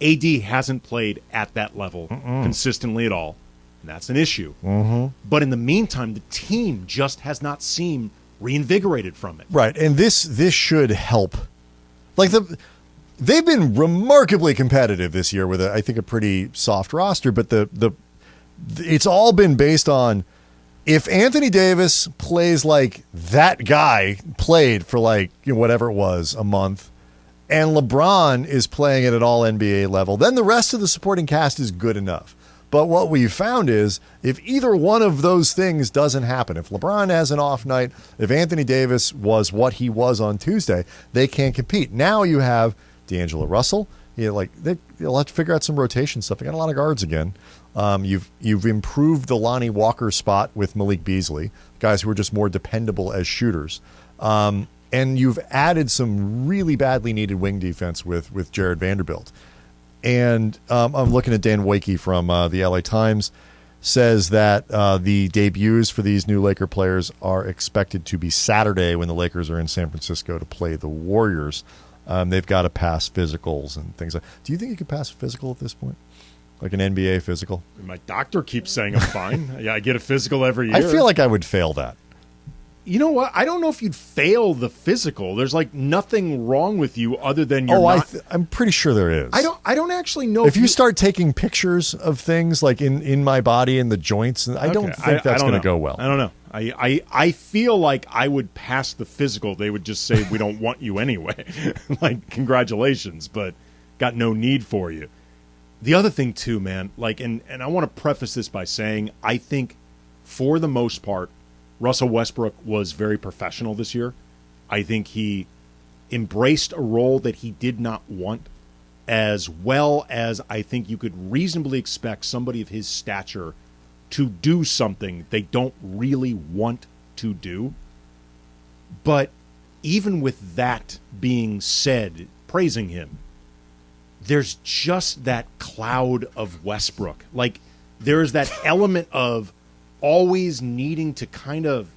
AD hasn't played at that level consistently at all, and that's an issue. But in the meantime, the team just has not seemed reinvigorated from it. Right, and this should help. Like, they've been remarkably competitive this year with I think a pretty soft roster, but it's all been based on, if Anthony Davis plays like that guy played for whatever it was, a month, and LeBron is playing at an all-NBA level, then the rest of the supporting cast is good enough. But what we've found is, if either one of those things doesn't happen, if LeBron has an off night, if Anthony Davis was what he was on Tuesday, they can't compete. Now you have D'Angelo Russell. They'll have to figure out some rotation stuff. They got a lot of guards again. You've improved the Lonnie Walker spot with Malik Beasley, guys who are just more dependable as shooters. And you've added some really badly needed wing defense with Jared Vanderbilt. And I'm looking at Dan Woike from the LA Times, says that the debuts for these new Laker players are expected to be Saturday when the Lakers are in San Francisco to play the Warriors. They've got to pass physicals and things like that. Do you think you could pass a physical at this point? Like an NBA physical? My doctor keeps saying I'm fine. Yeah, I get a physical every year. I feel like I would fail that. You know what? I don't know if you'd fail the physical. There's nothing wrong with you other than you're not. I'm pretty sure there is. I don't actually know if you start taking pictures of things like in my body and the joints. I don't think that's going to go well. I don't know. I feel like I would pass the physical. They would just say we don't want you anyway. Congratulations, but got no need for you. The other thing too, man, and I want to preface this by saying I think for the most part, Russell Westbrook was very professional this year. I think he embraced a role that he did not want, as well as I think you could reasonably expect somebody of his stature to do something they don't really want to do. But even with that being said, praising him, there's just that cloud of Westbrook. There is that element of always needing to kind of,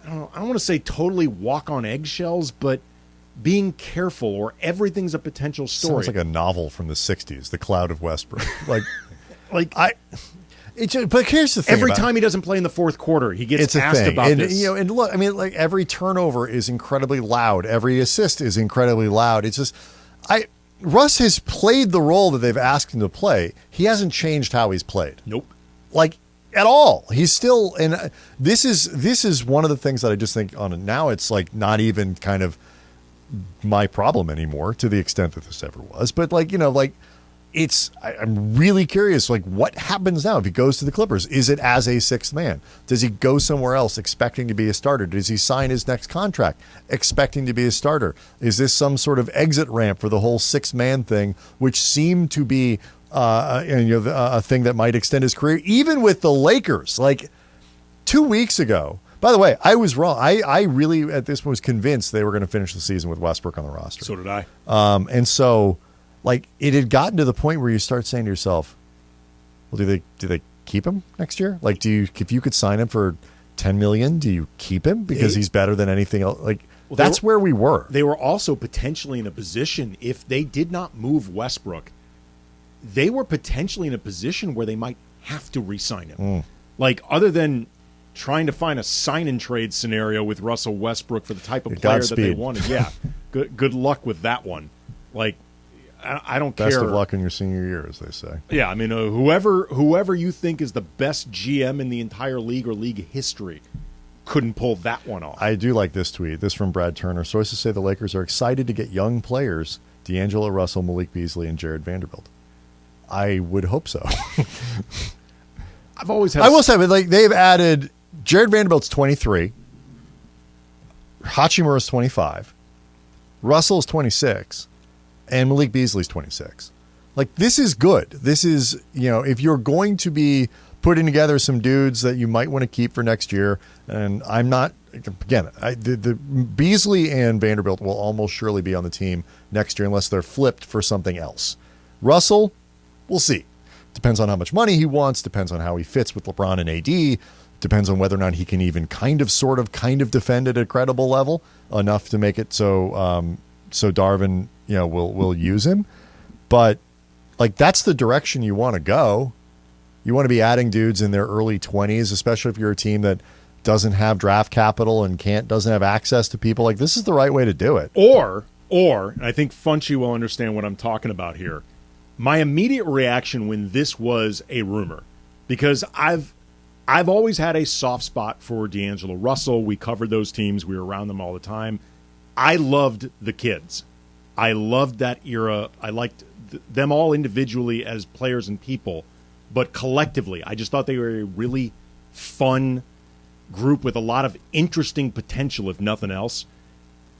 I don't want to say totally walk on eggshells, but being careful, or everything's a potential story. Sounds like a novel from the 60s, The Cloud of Westbrook. But here's the thing. Every time he doesn't play in the fourth quarter, he gets asked about this. And look, every turnover is incredibly loud. Every assist is incredibly loud. It's just, Russ has played the role that they've asked him to play. He hasn't changed how he's played. Nope. At all. He's still, and this is one of the things that I just think on it now. It's not even kind of my problem anymore to the extent that this ever was. But I'm really curious, what happens now if he goes to the Clippers? Is it as a sixth man? Does he go somewhere else expecting to be a starter? Does he sign his next contract expecting to be a starter? Is this some sort of exit ramp for the whole six-man thing, which seemed to be a thing that might extend his career, even with the Lakers? 2 weeks ago, by the way, I was wrong. I really, at this point, was convinced they were going to finish the season with Westbrook on the roster. So did I. And so... it had gotten to the point where you start saying to yourself, well, do they keep him next year? If you could sign him for $10 million, do you keep him because he's better than anything else? That's where we were. They were also potentially in a position, if they did not move Westbrook, they were potentially in a position where they might have to re-sign him. Other than trying to find a sign-and-trade scenario with Russell Westbrook for the type of player that they wanted. Yeah, good luck with that one. I don't care. Best of luck in your senior year, as they say. Yeah, I mean, whoever you think is the best GM in the entire league or league history couldn't pull that one off. I do like this tweet. This from Brad Turner. Sources say the Lakers are excited to get young players, D'Angelo Russell, Malik Beasley, and Jared Vanderbilt. I would hope so. I will say, they've added Jared Vanderbilt's 23, Hachimura's 25, Russell's 26, and Malik Beasley's 26. This is good. This is, if you're going to be putting together some dudes that you might want to keep for next year, and I'm not, again, the Beasley and Vanderbilt will almost surely be on the team next year unless they're flipped for something else. Russell, we'll see. Depends on how much money he wants, depends on how he fits with LeBron and AD, depends on whether or not he can even kind of defend at a credible level enough to make it so Darvin will use him. But that's the direction you want to go. You want to be adding dudes in their early 20s, especially if you're a team that doesn't have draft capital and doesn't have access to people. This is the right way to do it. Or and I think Funchy will understand what I'm talking about here. My immediate reaction when this was a rumor, because I've always had a soft spot for D'Angelo Russell. We covered those teams. We were around them all the time. I loved the kids. I loved that era. I liked them all individually as players and people, but collectively, I just thought they were a really fun group with a lot of interesting potential, if nothing else.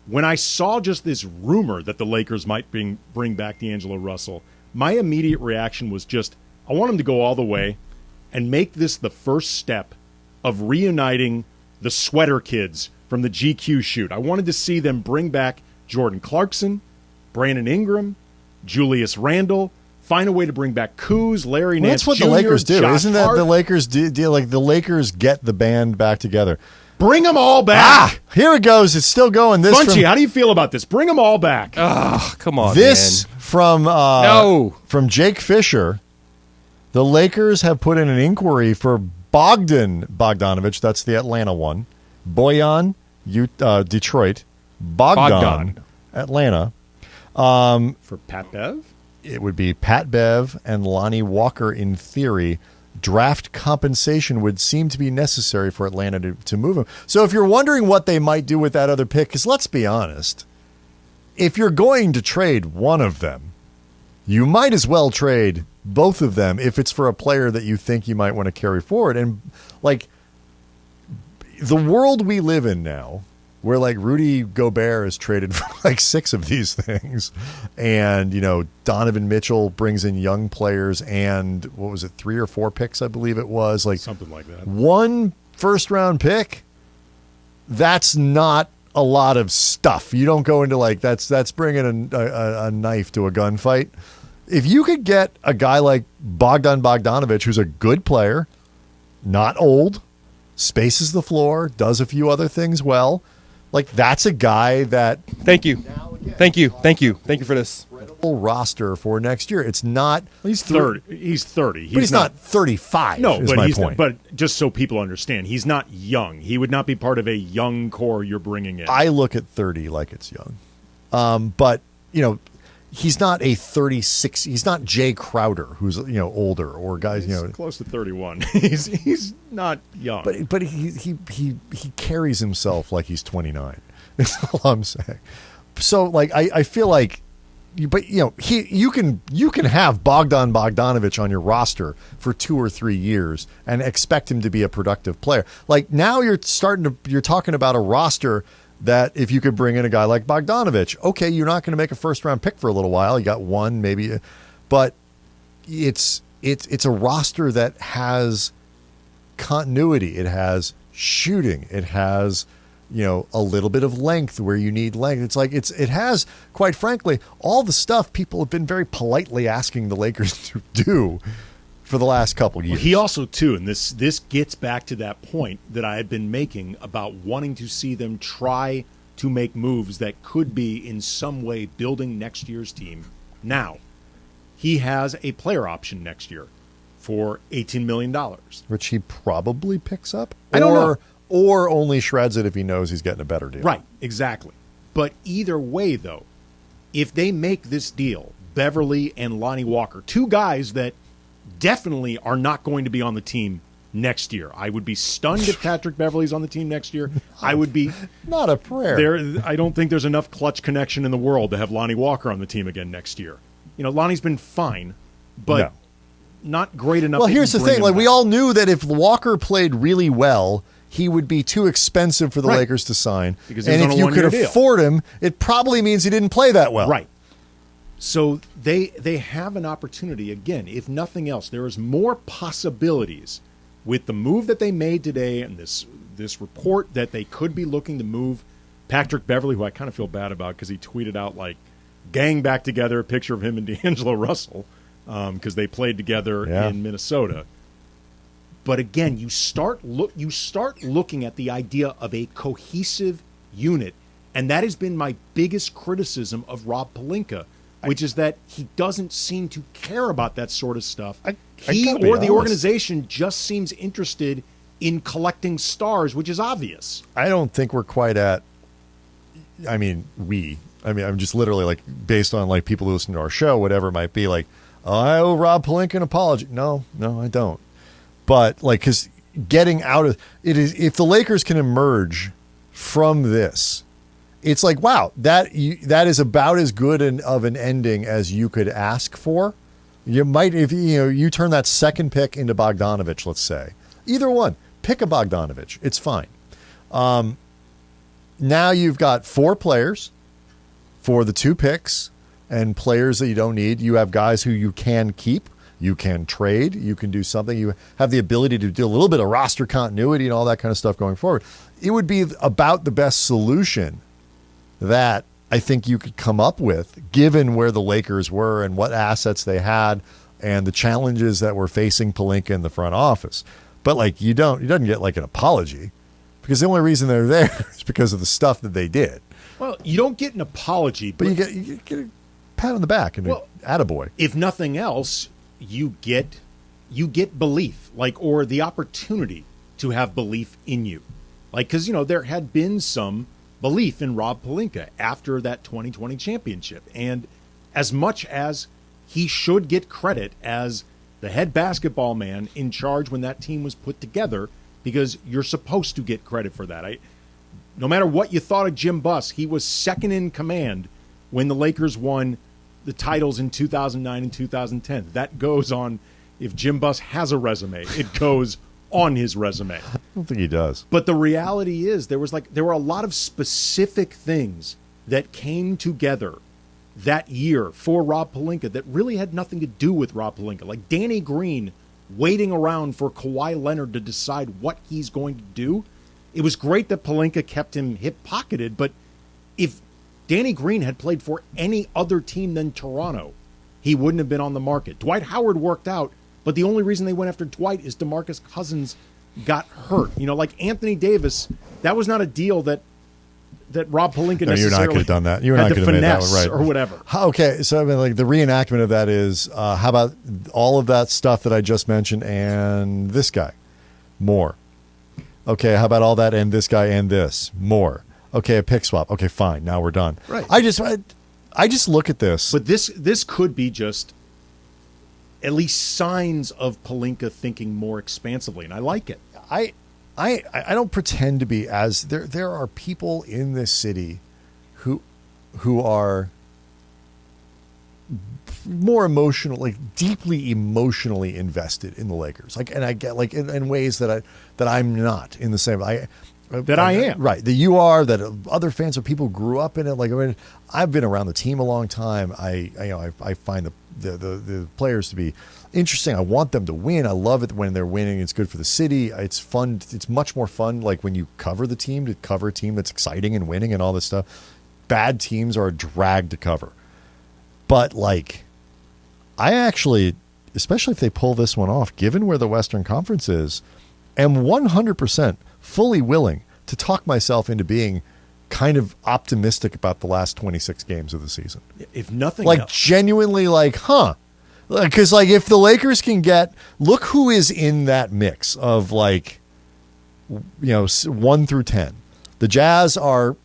When I saw just this rumor that the Lakers might bring back D'Angelo Russell, my immediate reaction was just, I want them to go all the way and make this the first step of reuniting the sweater kids from the GQ shoot. I wanted to see them bring back Jordan Clarkson, Brandon Ingram, Julius Randle, find a way to bring back Kuz, Larry Nance That's what Jr., the Lakers do. Josh Isn't that Hart. the Lakers deal? The Lakers get the band back together. Bring them all back. Here it goes. It's still going. This Funchy, how do you feel about this? Bring them all back. Oh, come on, This man. from Jake Fisher. The Lakers have put in an inquiry for Bogdan Bogdanović. That's the Atlanta one. Bojan, Detroit. Bogdan, Atlanta. For Pat Bev? It would be Pat Bev and Lonnie Walker in theory. Draft compensation would seem to be necessary for Atlanta to move him. So if you're wondering what they might do with that other pick, because let's be honest, if you're going to trade one of them, you might as well trade both of them if it's for a player that you think you might want to carry forward. And the world we live in now, where Rudy Gobert is traded for 6 of these things, and Donovan Mitchell brings in young players, and what was it, 3 or 4 picks, I believe it was, Something like that. 1 first-round pick. That's not a lot of stuff. You don't go into that's bringing a knife to a gunfight. If you could get a guy like Bogdan Bogdanović, who's a good player, not old, spaces the floor, does a few other things well. That's a guy that Thank you for this roster for next year. It's not. He's 30. He's 30. But he's not 35. No, is but my he's point. but just so people understand, he's not young. He would not be part of a young core you're bringing in. I look at 30 like it's young, but he's not a 36. He's not Jay Crowder, who's older, or guys he's close to 31. he's not young. But he carries himself like he's 29. That's all I'm saying. so like I feel like, but you can have Bogdan Bogdanovic on your roster for 2 or 3 years and expect him to be a productive player. Like now you're talking about a roster that if you could bring in a guy like Bogdanovic, okay, you're not going to make a first round pick for a little while. You got one maybe, but it's a roster that has continuity. It has shooting. It has a little bit of length where you need length. It's like it has, quite frankly, all the stuff people have been very politely asking the Lakers to do for the last couple years. Well, he also too, and this gets back to that point that I had been making about wanting to see them try to make moves that could be in some way building next year's team. Now, he has a player option next year for $18 million, which he probably picks up. I don't know. Or only shreds it if he knows he's getting a better deal. Right, exactly. But either way, though, if they make this deal, Beverly and Lonnie Walker, 2 guys that definitely are not going to be on the team next year. I would be stunned if Patrick Beverly's on the team next year. I would be... Not a prayer. I don't think there's enough clutch connection in the world to have Lonnie Walker on the team again next year. Lonnie's been fine, but not great enough. Well, here's the thing. Like, we all knew that if Walker played really well, he would be too expensive for the Lakers to sign. Because and if you could afford him, it probably means he didn't play that well. Right. So they have an opportunity. Again, if nothing else, there is more possibilities with the move that they made today and this report that they could be looking to move Patrick Beverly, who I kind of feel bad about because he tweeted out like gang back together, a picture of him and D'Angelo Russell because they played together in Minnesota. But again, you start looking at the idea of a cohesive unit, and that has been my biggest criticism of Rob Pelinka, which is that he doesn't seem to care about that sort of stuff. He or the organization just seems interested in collecting stars, which is obvious. I don't think we're quite at. I'm just literally like based on like people who listen to our show, whatever it might be. Like, I owe Rob Pelinka an apology. No, I don't. But like, because getting out of it is, if the Lakers can emerge from this, it's like, wow, that is about as good of an ending as you could ask for. You might, if you turn that second pick into Bogdanovic, let's say, either one, pick a Bogdanovic, it's fine. Now you've got 4 players for the 2 picks and players that you don't need. You have guys who you can keep. You can trade. You can do something. You have the ability to do a little bit of roster continuity and all that kind of stuff going forward. It would be about the best solution that I think you could come up with, given where the Lakers were and what assets they had and the challenges that were facing Pelinka in the front office. But like, he doesn't get like an apology because the only reason they're there is because of the stuff that they did. Well, you don't get an apology, but you get a pat on the back and an attaboy. If nothing else, you get belief, or the opportunity to have belief in you. Because, there had been some belief in Rob Pelinka after that 2020 championship. And as much as he should get credit as the head basketball man in charge when that team was put together, because you're supposed to get credit for that. No matter what you thought of Jim Buss, he was second in command when the Lakers won the titles in 2009 and 2010. That goes on. If Jim Buss has a resume, it goes on his resume. I don't think he does. But the reality is there were a lot of specific things that came together that year for Rob Pelinka that really had nothing to do with Rob Pelinka. Like Danny Green waiting around for Kawhi Leonard to decide what he's going to do. It was great that Pelinka kept him hip-pocketed, but if Danny Green had played for any other team than Toronto, he wouldn't have been on the market. Dwight Howard worked out, but the only reason they went after Dwight is DeMarcus Cousins got hurt. Like Anthony Davis, that was not a deal that Rob Pelinka necessarily you're not going to have done that. You're not going to make that one, right? Or whatever. Okay, so the reenactment of that is how about all of that stuff that I just mentioned and this guy? More. Okay, how about all that and this guy and this? More. Okay, a pick swap. Okay, fine. Now we're done. Right. I just look at this. But this could be just at least signs of Pelinka thinking more expansively, and I like it. I don't pretend to be as there are people in this city who who are more emotionally, deeply emotionally invested in the Lakers. Like, and I get like in ways that I'm not in the same. I am right. That you are. That other fans or people grew up in it. Like, I mean, I've been around the team a long time. I find the players to be interesting. I want them to win. I love it when they're winning. It's good for the city. It's fun. It's much more fun. Like when you cover the team, to cover a team that's exciting and winning and all this stuff. Bad teams are a drag to cover. But like, I actually, especially if they pull this one off, given where the Western Conference is, am 100% fully willing to talk myself into being kind of optimistic about the last 26 games of the season. If nothing like else. Genuinely like, because like if the Lakers can get, look who is in that mix of like, 1 through 10. The Jazz are,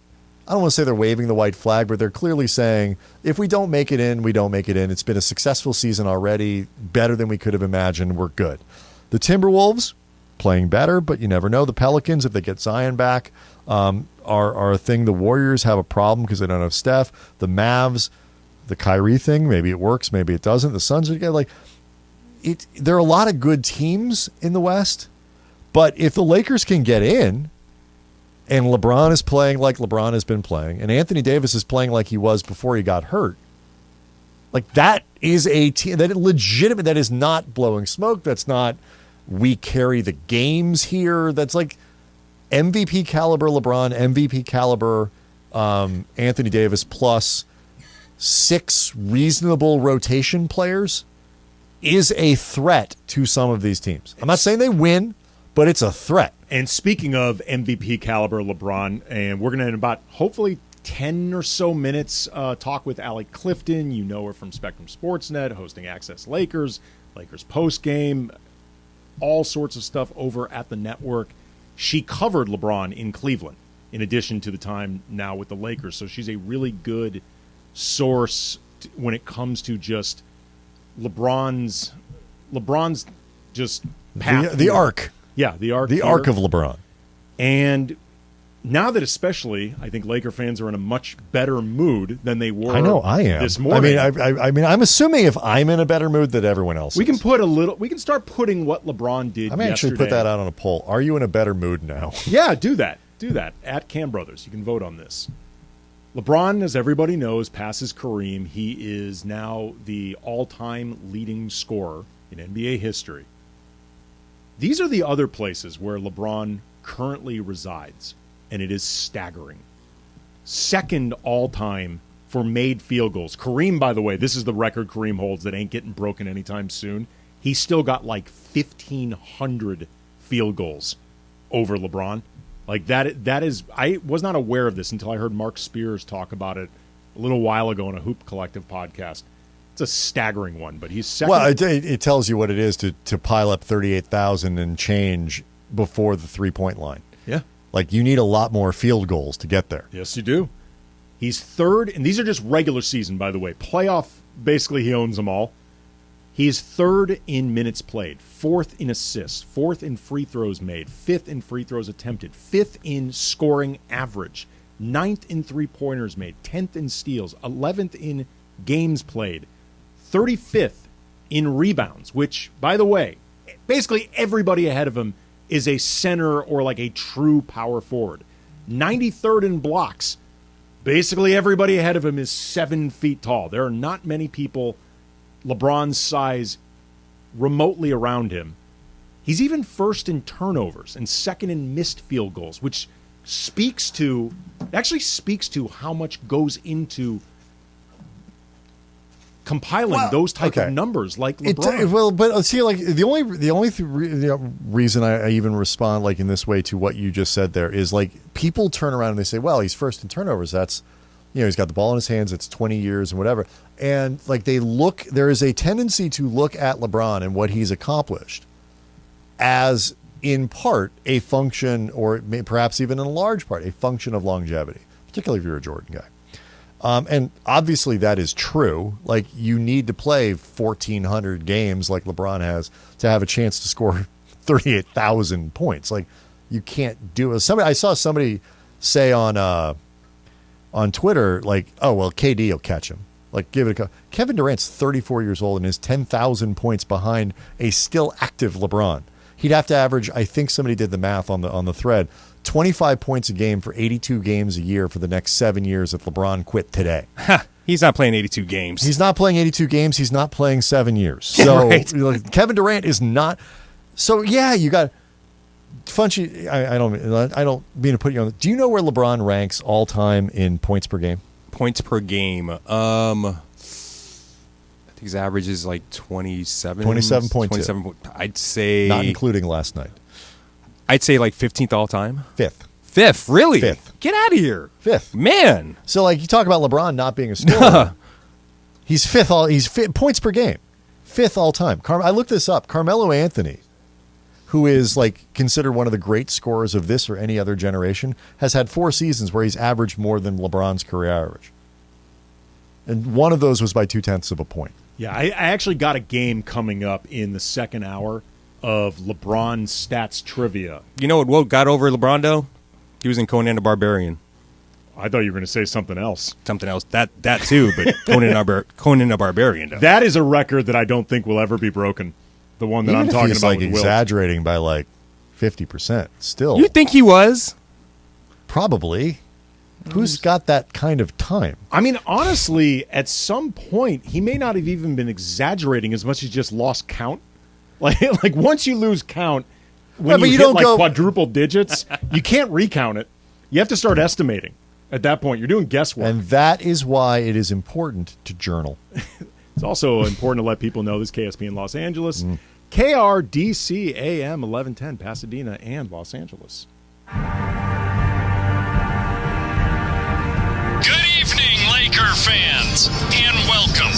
I don't want to say they're waving the white flag, but they're clearly saying, if we don't make it in, we don't make it in. It's been a successful season already, better than we could have imagined. We're good. The Timberwolves, playing better, but you never know. The Pelicans, if they get Zion back, are a thing. The Warriors have a problem because they don't have Steph. The Mavs, the Kyrie thing, maybe it works, maybe it doesn't. The Suns are like, there are a lot of good teams in the West, but if the Lakers can get in, and LeBron is playing like LeBron has been playing, and Anthony Davis is playing like he was before he got hurt, like that is a team that is legitimate. That is not blowing smoke. That's not we carry the games here. That's like MVP caliber LeBron, MVP caliber Anthony Davis plus 6 reasonable rotation players is a threat to some of these teams. I'm not saying they win, but it's a threat. And speaking of MVP caliber LeBron, and we're going to in about hopefully 10 or so minutes talk with Allie Clifton. You know her from Spectrum Sportsnet, hosting Access Lakers, Lakers postgame, all sorts of stuff over at the network. She covered LeBron in Cleveland, in addition to the time now with the Lakers. So she's a really good source when it comes to just LeBron's just path. The arc. Yeah, the arc. The here. arc of LeBron. And now that especially, I think Laker fans are in a much better mood than they were. I know I am. This morning. I mean, I'm assuming if I'm in a better mood that everyone else. We can put a little. We can start putting what LeBron did. I may actually put that out on a poll. Are you in a better mood now? Yeah, do that. Do that at Kam Brothers. You can vote on this. LeBron, as everybody knows, passes Kareem. He is now the all-time leading scorer in NBA history. These are the other places where LeBron currently resides, and it is staggering. Second all-time for made field goals. Kareem, by the way, this is the record Kareem holds that ain't getting broken anytime soon. He's still got like 1,500 field goals over LeBron. Like that is, I was not aware of this until I heard Mark Spears talk about it a little while ago on a Hoop Collective podcast. It's a staggering one, but he's second. Well, it tells you what it is to pile up 38,000 and change before the 3-point line. Yeah. Like you need a lot more field goals to get there. Yes, you do. He's third, and these are just regular season, by the way. Playoff, basically he owns them all. He's third in minutes played, fourth in assists, fourth in free throws made, fifth in free throws attempted, fifth in scoring average, ninth in three-pointers made, 10th in steals, 11th in games played, 35th in rebounds, which, by the way, basically everybody ahead of him is a center or like a true power forward. 93rd in blocks. Basically everybody ahead of him is 7 feet tall. There are not many people LeBron's size remotely around him. He's even first in turnovers and second in missed field goals, which speaks to how much goes into compiling those type of numbers like LeBron. But see, like the only reason I even respond like in this way to what you just said there is like people turn around and they say, well, he's first in turnovers. That's, he's got the ball in his hands. It's 20 years and whatever. And like there is a tendency to look at LeBron and what he's accomplished as in part a function, or perhaps even in a large part, a function of longevity, particularly if you're a Jordan guy. And obviously that is true. Like you need to play 1,400 games like LeBron has to have a chance to score 38,000 points. Like you can't do it. I saw somebody say on on Twitter, like, oh, well, KD will catch him. Like, give it a go. Kevin Durant's 34 years old and is 10,000 points behind a still active LeBron. He'd have to average, I think somebody did the math on the thread, 25 points a game for 82 games a year for the next 7 years if LeBron quit today. He's not playing 82 games. He's not playing 82 games. He's not playing 7 years. So like, Kevin Durant is not. So yeah, you got Funchy. I don't mean to put you on. Do you know where LeBron ranks all time in points per game? Points per game. I think his average is like 27. 27.2. 27. I'd say not including last night. I'd say like 15th all time. Fifth, really? Fifth. Get out of here. Fifth. Man. So like you talk about LeBron not being a scorer. He's fifth points per game. Fifth all time. I looked this up. Carmelo Anthony, who is like considered one of the great scorers of this or any other generation, has had 4 seasons where he's averaged more than LeBron's career average. And one of those was by 0.2 of a point. Yeah, I actually got a game coming up in the second hour of LeBron stats trivia. You know what got over LeBron, though? He was in Conan the Barbarian. I thought you were going to say something else. Something else. That too, but Conan the Barbarian, though. That is a record that I don't think will ever be broken. The one that Even I'm if talking he's about like with Wilt. exaggerating by like 50%. Still. You think he was? Probably. Who's got that kind of time? I mean, honestly, at some point, he may not have even been exaggerating as much as just lost count. Like once you lose count, when you hit like quadruple digits, you can't recount it. You have to start estimating. At that point, you're doing guesswork. And that is why it is important to journal. It's also important to let people know this KSP in Los Angeles, KRDC AM 1110 Pasadena and Los Angeles. Good evening, Laker fans, and welcome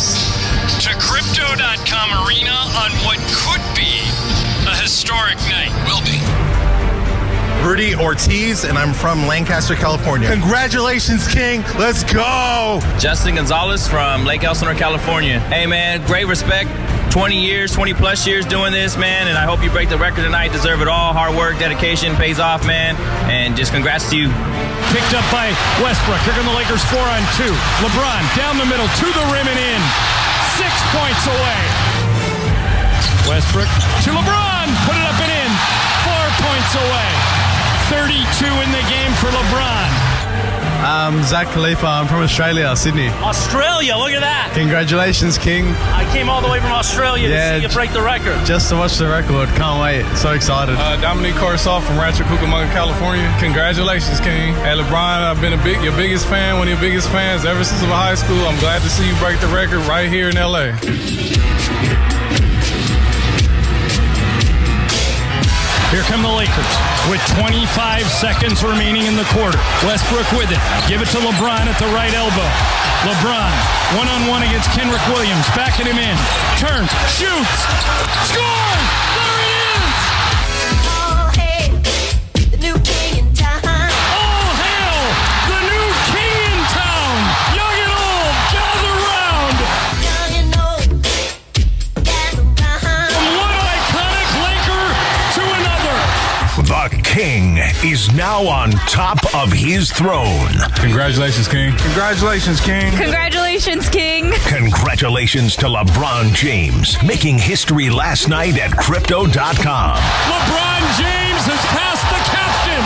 to Crypto.com Arena on what could be a historic night. Will be. Rudy Ortiz, and I'm from Lancaster, California. Congratulations, King. Let's go. Justin Gonzalez from Lake Elsinore, California. Hey, man, great respect. 20-plus years doing this, man, and I hope you break the record tonight. Deserve it all. Hard work, dedication pays off, man, and just congrats to you. Picked up by Westbrook. Here come the Lakers 4-on-2. LeBron down the middle to the rim and in. 6 points away. Westbrook to LeBron. Put it up and in. 4 points away. 32 in the game for LeBron. Zach Khalifa. I'm from Australia, Sydney. Australia, look at that. Congratulations, King. I came all the way from Australia to see you break the record. Just to watch the record. Can't wait. So excited. Dominique Corsoff from Rancho Cucamonga, California. Congratulations, King. Hey, LeBron, I've been your biggest fan, one of your biggest fans ever since high school. I'm glad to see you break the record right here in L.A. Here come the Lakers with 25 seconds remaining in the quarter. Westbrook with it. Give it to LeBron at the right elbow. LeBron, one-on-one against Kenrick Williams. Backing him in. Turns. Shoots. Scores! There it is! Oh, hey, the new king in town. All hail the new king in town. Young and old, gather round. Young and old, gather round. From one iconic Laker to another. The King is now on top of his throne. Congratulations, King. Congratulations, King. Congratulations, King. Congratulations to LeBron James, making history last night at Crypto.com. LeBron James has passed the captain.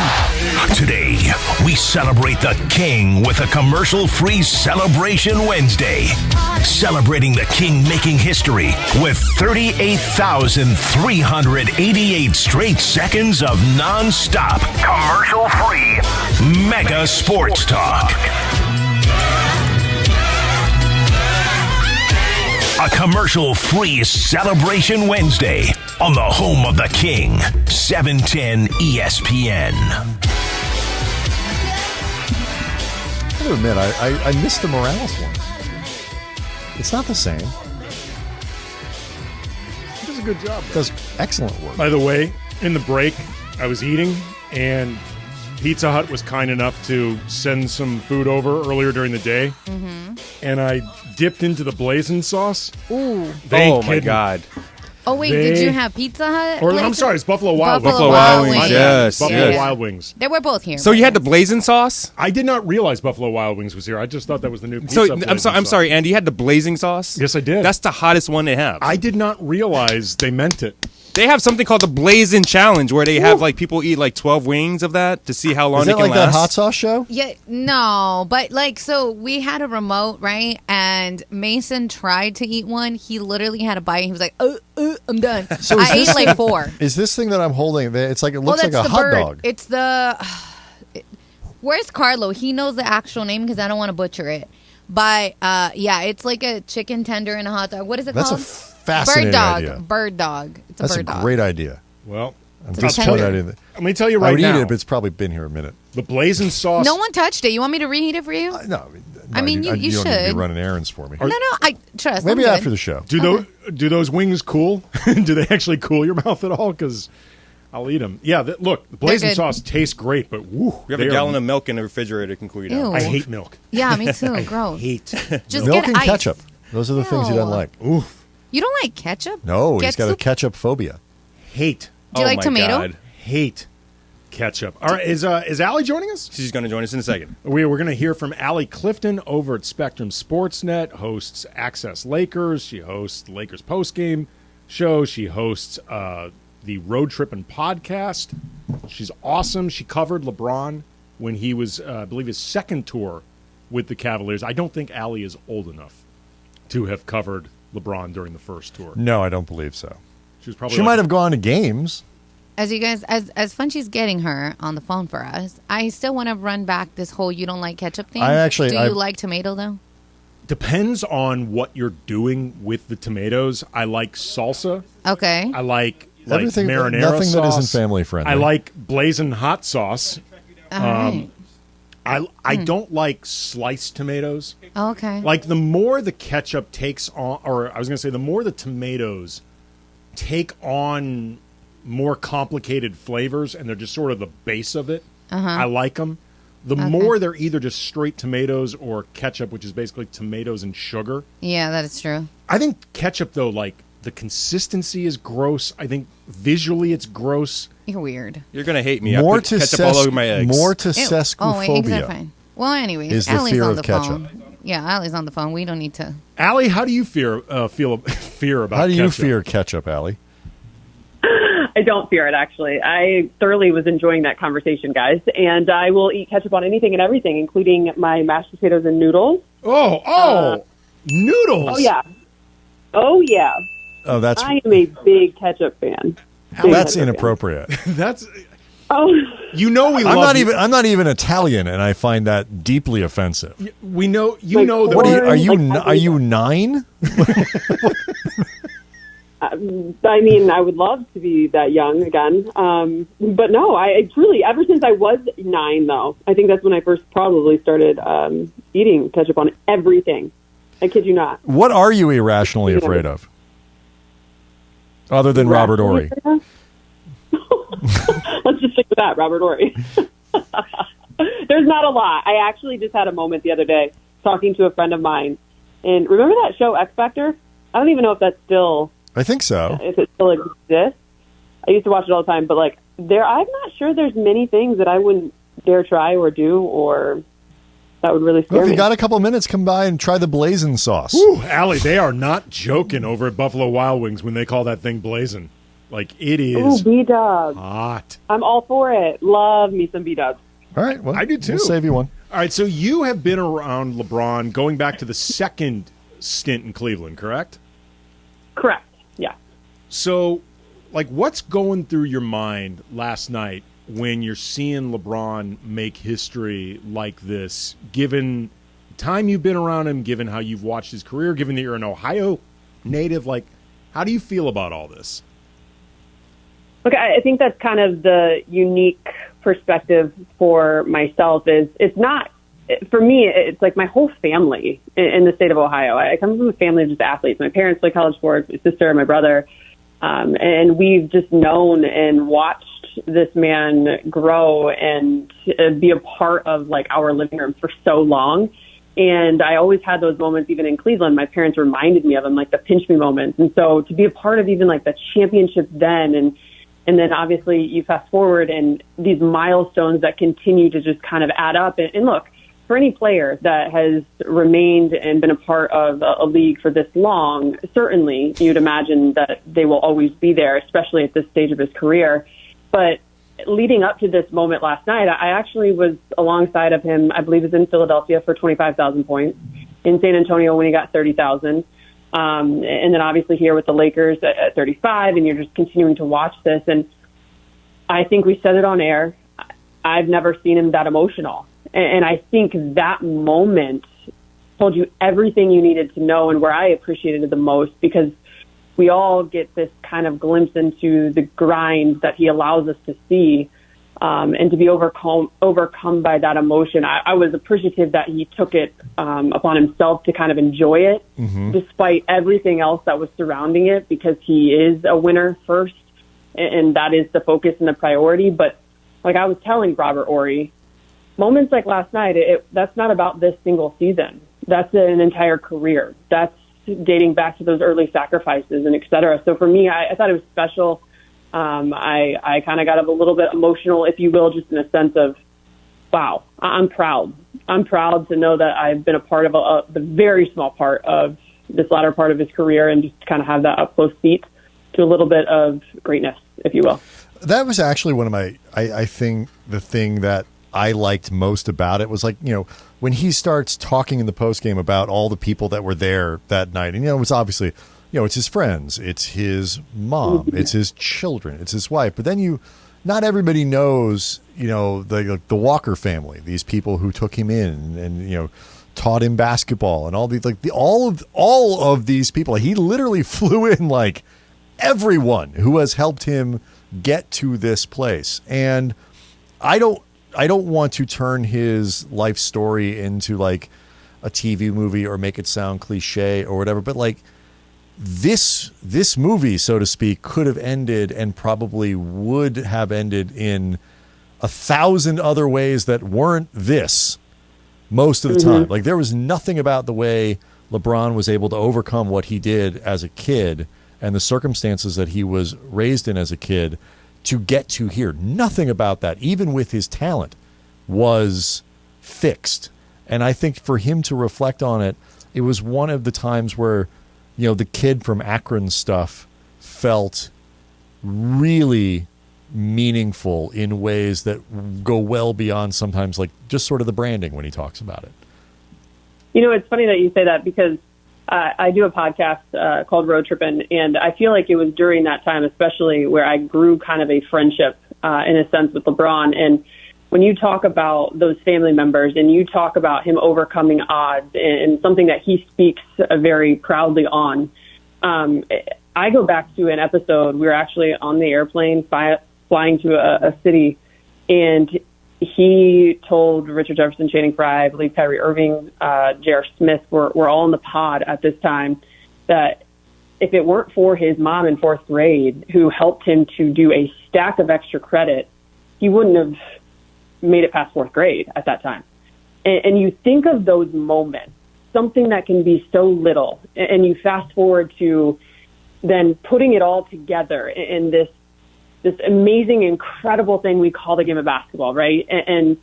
Today, we celebrate the King with a commercial-free Celebration Wednesday. Celebrating the King making history with 38,388 straight seconds of non-stop, commercial-free mega sports talk. A commercial-free Celebration Wednesday on the home of the King, 710 ESPN. I have to admit, I missed the Morales one. It's not the same. He does a good job. Does excellent work. By the way, in the break, I was eating, and Pizza Hut was kind enough to send some food over earlier during the day, and I dipped into the blazing sauce. Ooh. Oh, my God. Oh wait, did you have Pizza Hut? Or I'm sorry, it's Buffalo Wild Wings. Buffalo Wild Wings. Yes, Buffalo yes. Wild Wings. They were both here. So you had the blazing sauce? I did not realize Buffalo Wild Wings was here. I just thought that was the new pizza. So blazing I'm sauce. sorry, Andy. You had the blazing sauce? Yes, I did. That's the hottest one they have. I did not realize they meant it. They have something called the Blazing Challenge, where they have like people eat like 12 wings of that to see how long Is they it can like last. that hot sauce show? Yeah, no, but like, so we had a remote, right? And Mason tried to eat one. He literally had a bite. He was like, I'm done. So I is ate this like thing- 4. Is this thing that I'm holding? It's like it looks like that's a the hot bird. dog. It's the. Where's Carlo? He knows the actual name because I don't want to butcher it. But yeah, it's like a chicken tender and a hot dog. What is it That's called? a fascinating bird dog. idea. Bird dog. It's a That's bird a dog. great idea. Well, I'm It's disappointed I tender. didn't. let me tell you I right would now. eat it, but it's probably been here a minute. The blazing sauce. No one touched it. You want me to reheat it for you? No, I mean, you don't need to should. be running errands for me. No, I trust. Maybe I'm good. after the show. Do those wings cool? Do they actually cool your mouth at all? Because I'll eat them. Yeah, look, the blazing good. sauce tastes great, but woo, We have a gallon of milk in the refrigerator that can cool you down. Ew. I hate milk. Yeah, me too. Gross. Hate Just Milk get and ice. ketchup. Those are the things you don't Ew. like. Oof. You don't like ketchup? No, he's got a Ketchup? ketchup phobia. Hate. Do you like my tomato? God. Hate ketchup. All right, is Allie joining us? She's going to join us in a second. We're going to hear from Allie Clifton over at Spectrum Sportsnet, hosts Access Lakers. She hosts Lakers postgame show. She hosts the Road Trippin' podcast. She's awesome. She covered LeBron when he was, I believe, his second tour with the Cavaliers. I don't think Allie is old enough to have covered LeBron during the first tour. No, I don't believe so. She was probably She might have gone to games. As you guys, as Funchy's getting her on the phone for us, I still want to run back this whole you don't like ketchup thing. Do you like tomato though? Depends on what you're doing with the tomatoes. I like salsa. Okay. I like Everything, marinara nothing sauce. that isn't family friendly. I like blazing hot sauce. All right. I don't like sliced tomatoes. Okay. Like the more the ketchup takes on, or I was going to say the more the tomatoes take on more complicated flavors and they're just sort of the base of it, I like them. The more they're either just straight tomatoes or ketchup, which is basically tomatoes and sugar. Yeah, that is true. I think ketchup, though, like the consistency is gross. I think visually it's gross. You're weird. You're going to hate me. More I put ketchup all over my eggs. More to Ew. Oh, wait, eggs are sesquiphobia. fine. Well, anyways, is the Allie's fear on of the ketchup. phone. Yeah, Allie's on the phone. We don't need to. Allie, how do you fear about How do you ketchup? fear ketchup, Allie? I don't fear it, actually. I thoroughly was enjoying that conversation, guys. And I will eat ketchup on anything and everything, including my mashed potatoes and noodles. Noodles. Oh, yeah. Oh, yeah. Oh, that's I am a big ketchup fan. Big that's ketchup inappropriate. That's fan. Oh, you know we I'm love not you. even. I'm not even Italian, and I find that deeply offensive. We know you know that. What we, are you? Like, Are you 9? I mean, I would love to be that young again. But no, I truly, ever since I was 9, though, I think that's when I first probably started eating ketchup on everything. I kid you not. What are you irrationally afraid of? Other than Robert Ory. Let's just stick with that, Robert Ory. There's not a lot. I actually just had a moment the other day talking to a friend of mine. And remember that show, X Factor? I don't even know if that's still... I think so. If it still exists. I used to watch it all the time, but like I'm not sure there's many things that I wouldn't dare try or do or that would really scare Well, if me. you got a couple minutes, come by and try the blazing sauce. Whew, Allie, they are not joking over at Buffalo Wild Wings when they call that thing blazing. Like it is Ooh, B-dubs. hot. I'm all for it. Love me some B-dubs. All right, well, I do too. We'll save you one. All right, so you have been around LeBron going back to the second stint in Cleveland, correct? Correct. Yeah. So, like, what's going through your mind last night when you're seeing LeBron make history like this, given the time you've been around him, given how you've watched his career, given that you're an Ohio native? Like, how do you feel about all this? Look, I think that's kind of the unique perspective for myself is it's not, for me, it's like my whole family in the state of Ohio. I come from a family of just athletes. My parents play college sports, my sister, my brother, and we've just known and watched this man grow and be a part of like our living room for so long. And I always had those moments, even in Cleveland. My parents reminded me of them, like the pinch me moments. And so to be a part of even like the championship then, and then obviously you fast forward and these milestones that continue to just kind of add up. And look, for any player that has remained and been a part of a league for this long, certainly you'd imagine that they will always be there, especially at this stage of his career. But leading up to this moment last night, I actually was alongside of him. I believe it was in Philadelphia for 25,000 points, in San Antonio when he got 30,000, and then obviously here with the Lakers at 35. And you're just continuing to watch this, and I think we said it on air. I've never seen him that emotional, and I think that moment told you everything you needed to know, and where I appreciated it the most, because we all get this kind of glimpse into the grind that he allows us to see, and to be overcome by that emotion. I was appreciative that he took it upon himself to kind of enjoy it, despite everything else that was surrounding it, because he is a winner first, and that is the focus and the priority. But like I was telling Robert Horry, moments like last night, that's not about this single season. That's an entire career. That's dating back to those early sacrifices and et cetera. So for me, I thought it was special. I kind of got a little bit emotional, if you will, just in a sense of, wow, I'm proud. I'm proud to know that I've been a part of the very small part of this latter part of his career, and just kind of have that up close seat to a little bit of greatness, if you will. That was actually one of my, I think the thing that I liked most about it was, like, when he starts talking in the postgame about all the people that were there that night, and, it was obviously, it's his friends, it's his mom, it's his children, it's his wife. But then not everybody knows, the Walker family, these people who took him in and, taught him basketball, and all these, all of these people. He literally flew in like everyone who has helped him get to this place. And I don't want to turn his life story into like a TV movie or make it sound cliche or whatever, but like this movie, so to speak, could have ended, and probably would have ended, in 1,000 other ways that weren't this most of the time. Like, there was nothing about the way LeBron was able to overcome what he did as a kid and the circumstances that he was raised in as a kid to get to here. Nothing about that, even with his talent, was fixed. And I think for him to reflect on it, it was one of the times where, the kid from Akron stuff felt really meaningful in ways that go well beyond sometimes like just sort of the branding when he talks about it. It's funny that you say that, because I do a podcast called Road Trippin', and I feel like it was during that time especially where I grew kind of a friendship in a sense with LeBron. And when you talk about those family members, and you talk about him overcoming odds, and something that he speaks very proudly on, I go back to an episode. We were actually on the airplane flying to a city, and he told Richard Jefferson, Channing Frye, I believe Kyrie Irving, J.R. Smith were all in the pod at this time, that if it weren't for his mom in fourth grade who helped him to do a stack of extra credit, he wouldn't have made it past fourth grade at that time. And you think of those moments, something that can be so little, and you fast forward to then putting it all together in this amazing, incredible thing we call the game of basketball, right? And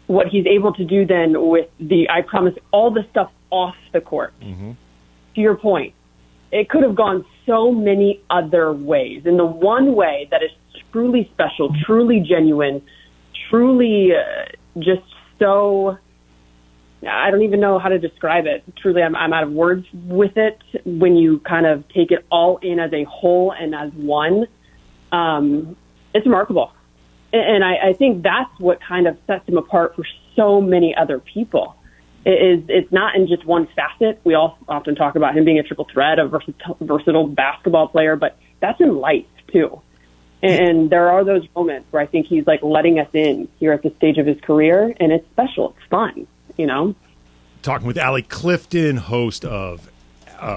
what he's able to do then with I promise, all the stuff off the court. To your point, it could have gone so many other ways. And the one way that is truly special, truly genuine, truly just so, I don't even know how to describe it. Truly, I'm out of words with it when you kind of take it all in as a whole and as one. It's remarkable. And I think that's what kind of sets him apart for so many other people. It's not in just one facet. We all often talk about him being a triple threat, a versatile basketball player, but that's in life too. And there are those moments where I think he's like letting us in here at this stage of his career, and it's special. It's fun, Talking with Allie Clifton, host of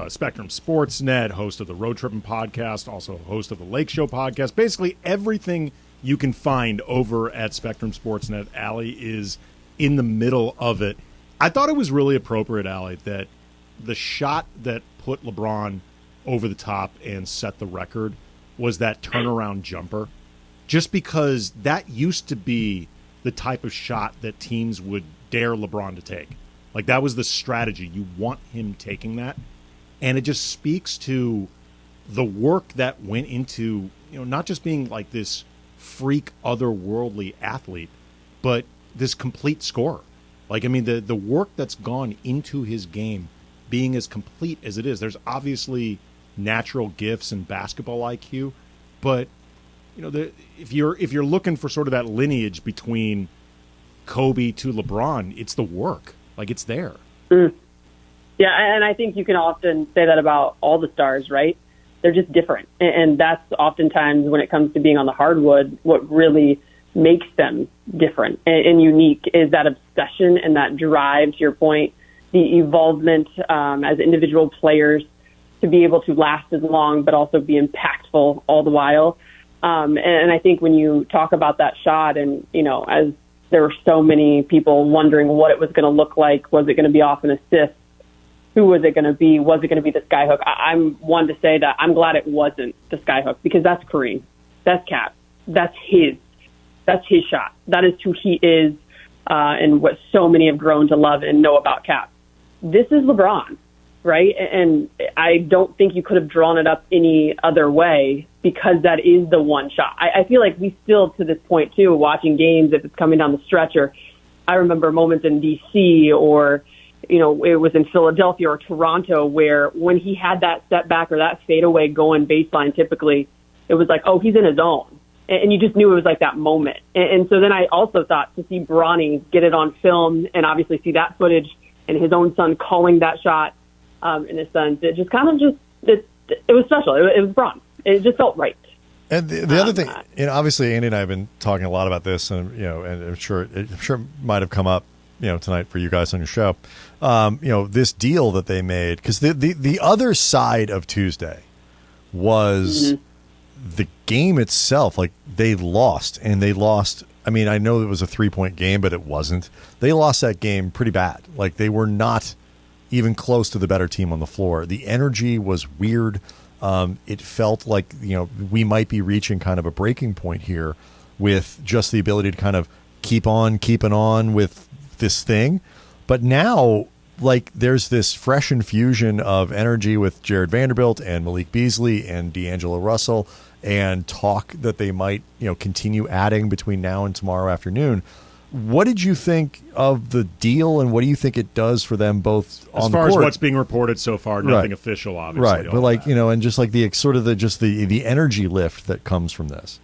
Spectrum Sportsnet, host of the Road Trippin' podcast, also host of the Lake Show podcast. Basically everything you can find over at Spectrum Sportsnet. Allie is in the middle of it. I thought it was really appropriate, Allie, that the shot that put LeBron over the top and set the record was that turnaround jumper, just because that used to be the type of shot that teams would dare LeBron to take. Like, that was the strategy. You want him taking that. And it just speaks to the work that went into, not just being like this freak otherworldly athlete, but this complete scorer. Like, I mean, the work that's gone into his game being as complete as it is. There's obviously natural gifts and basketball IQ, but if you're looking for sort of that lineage between Kobe to LeBron, it's the work. Like, it's there. Mm. Yeah, and I think you can often say that about all the stars, right? They're just different. And that's oftentimes, when it comes to being on the hardwood, what really makes them different and unique is that obsession and that drive, to your point, the involvement as individual players to be able to last as long but also be impactful all the while. And I think when you talk about that shot and, as there were so many people wondering what it was going to look like, was it going to be off an assist? Who was it going to be? Was it going to be the skyhook? I'm one to say that I'm glad it wasn't the skyhook, because that's Kareem. That's Cap. That's his shot. That is who he is, and what so many have grown to love and know about Cap. This is LeBron, right? And I don't think you could have drawn it up any other way, because that is the one shot. I feel like we still, to this point too, watching games, if it's coming down the stretch, or I remember moments in DC or, it was in Philadelphia or Toronto, where when he had that setback or that fadeaway going baseline, typically it was like, oh, he's in his zone. And you just knew it was like that moment. And so then I also thought to see Bronny get it on film and obviously see that footage and his own son calling that shot in his son, it just kind of it was special. It was Bron. It just felt right. And the other thing, obviously Andy and I have been talking a lot about this, and and I'm sure it might have come up, tonight for you guys on your show. This deal that they made, because the other side of Tuesday was the game itself. Like, they lost. I mean, I know it was a 3-point game, but it wasn't. They lost that game pretty bad. Like, they were not even close to the better team on the floor. The energy was weird. It felt like, we might be reaching kind of a breaking point here with just the ability to kind of keep on keeping on with this thing. But now, like, there's this fresh infusion of energy with Jared Vanderbilt and Malik Beasley and D'Angelo Russell, and talk that they might, continue adding between now and tomorrow afternoon. What did you think of the deal, and what do you think it does for them both on the court? As far as what's being reported so far, nothing official, obviously. Right, but like, and just like the sort of the energy lift that comes from this.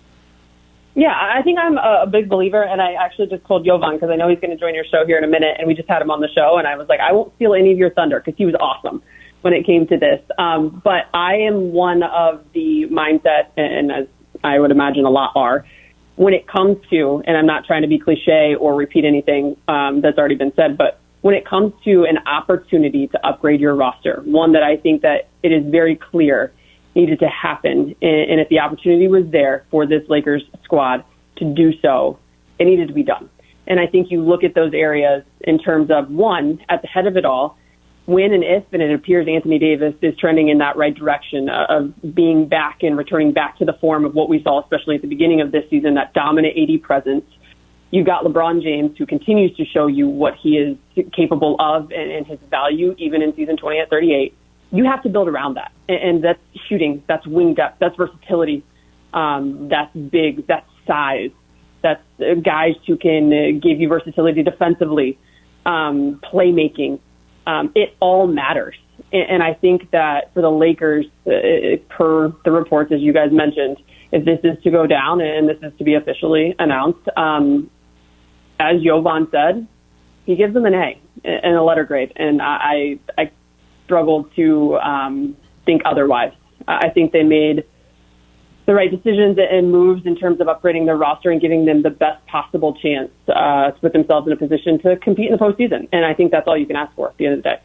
Yeah, I think I'm a big believer, and I actually just told Jovan, because I know he's going to join your show here in a minute, and we just had him on the show, and I was like, I won't steal any of your thunder, because he was awesome when it came to this. But I am one of the mindset, and as I would imagine a lot are, when it comes to, and I'm not trying to be cliche or repeat anything that's already been said, but when it comes to an opportunity to upgrade your roster, one that I think that it is very clear needed to happen, and if the opportunity was there for this Lakers squad to do so, it needed to be done. And I think you look at those areas in terms of, one, at the head of it all, when and if, and it appears Anthony Davis is trending in that right direction of being back and returning back to the form of what we saw, especially at the beginning of this season, that dominant AD presence. You've got LeBron James, who continues to show you what he is capable of and his value, even in season 20 at 38. You have to build around that. And that's shooting, that's wing depth, that's versatility, that's big, that's size, that's guys who can give you versatility defensively, playmaking. It all matters. And I think that for the Lakers, per the reports, as you guys mentioned, if this is to go down and this is to be officially announced, as Jovan said, he gives them an A and a letter grade. And I struggle to think otherwise. I think they made the right decisions and moves in terms of upgrading their roster and giving them the best possible chance to put themselves in a position to compete in the postseason. And I think that's all you can ask for at the end of the day.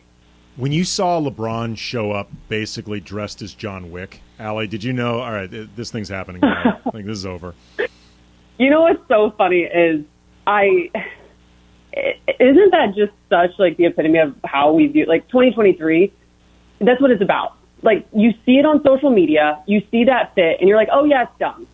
When you saw LeBron show up basically dressed as John Wick, Allie, did you know, all right, this thing's happening now. I think this is over. You know what's so funny is isn't that just such like the epitome of how we view like 2023? That's what it's about. Like you see it on social media, you see that fit, and you're like, oh yeah, it's dumb.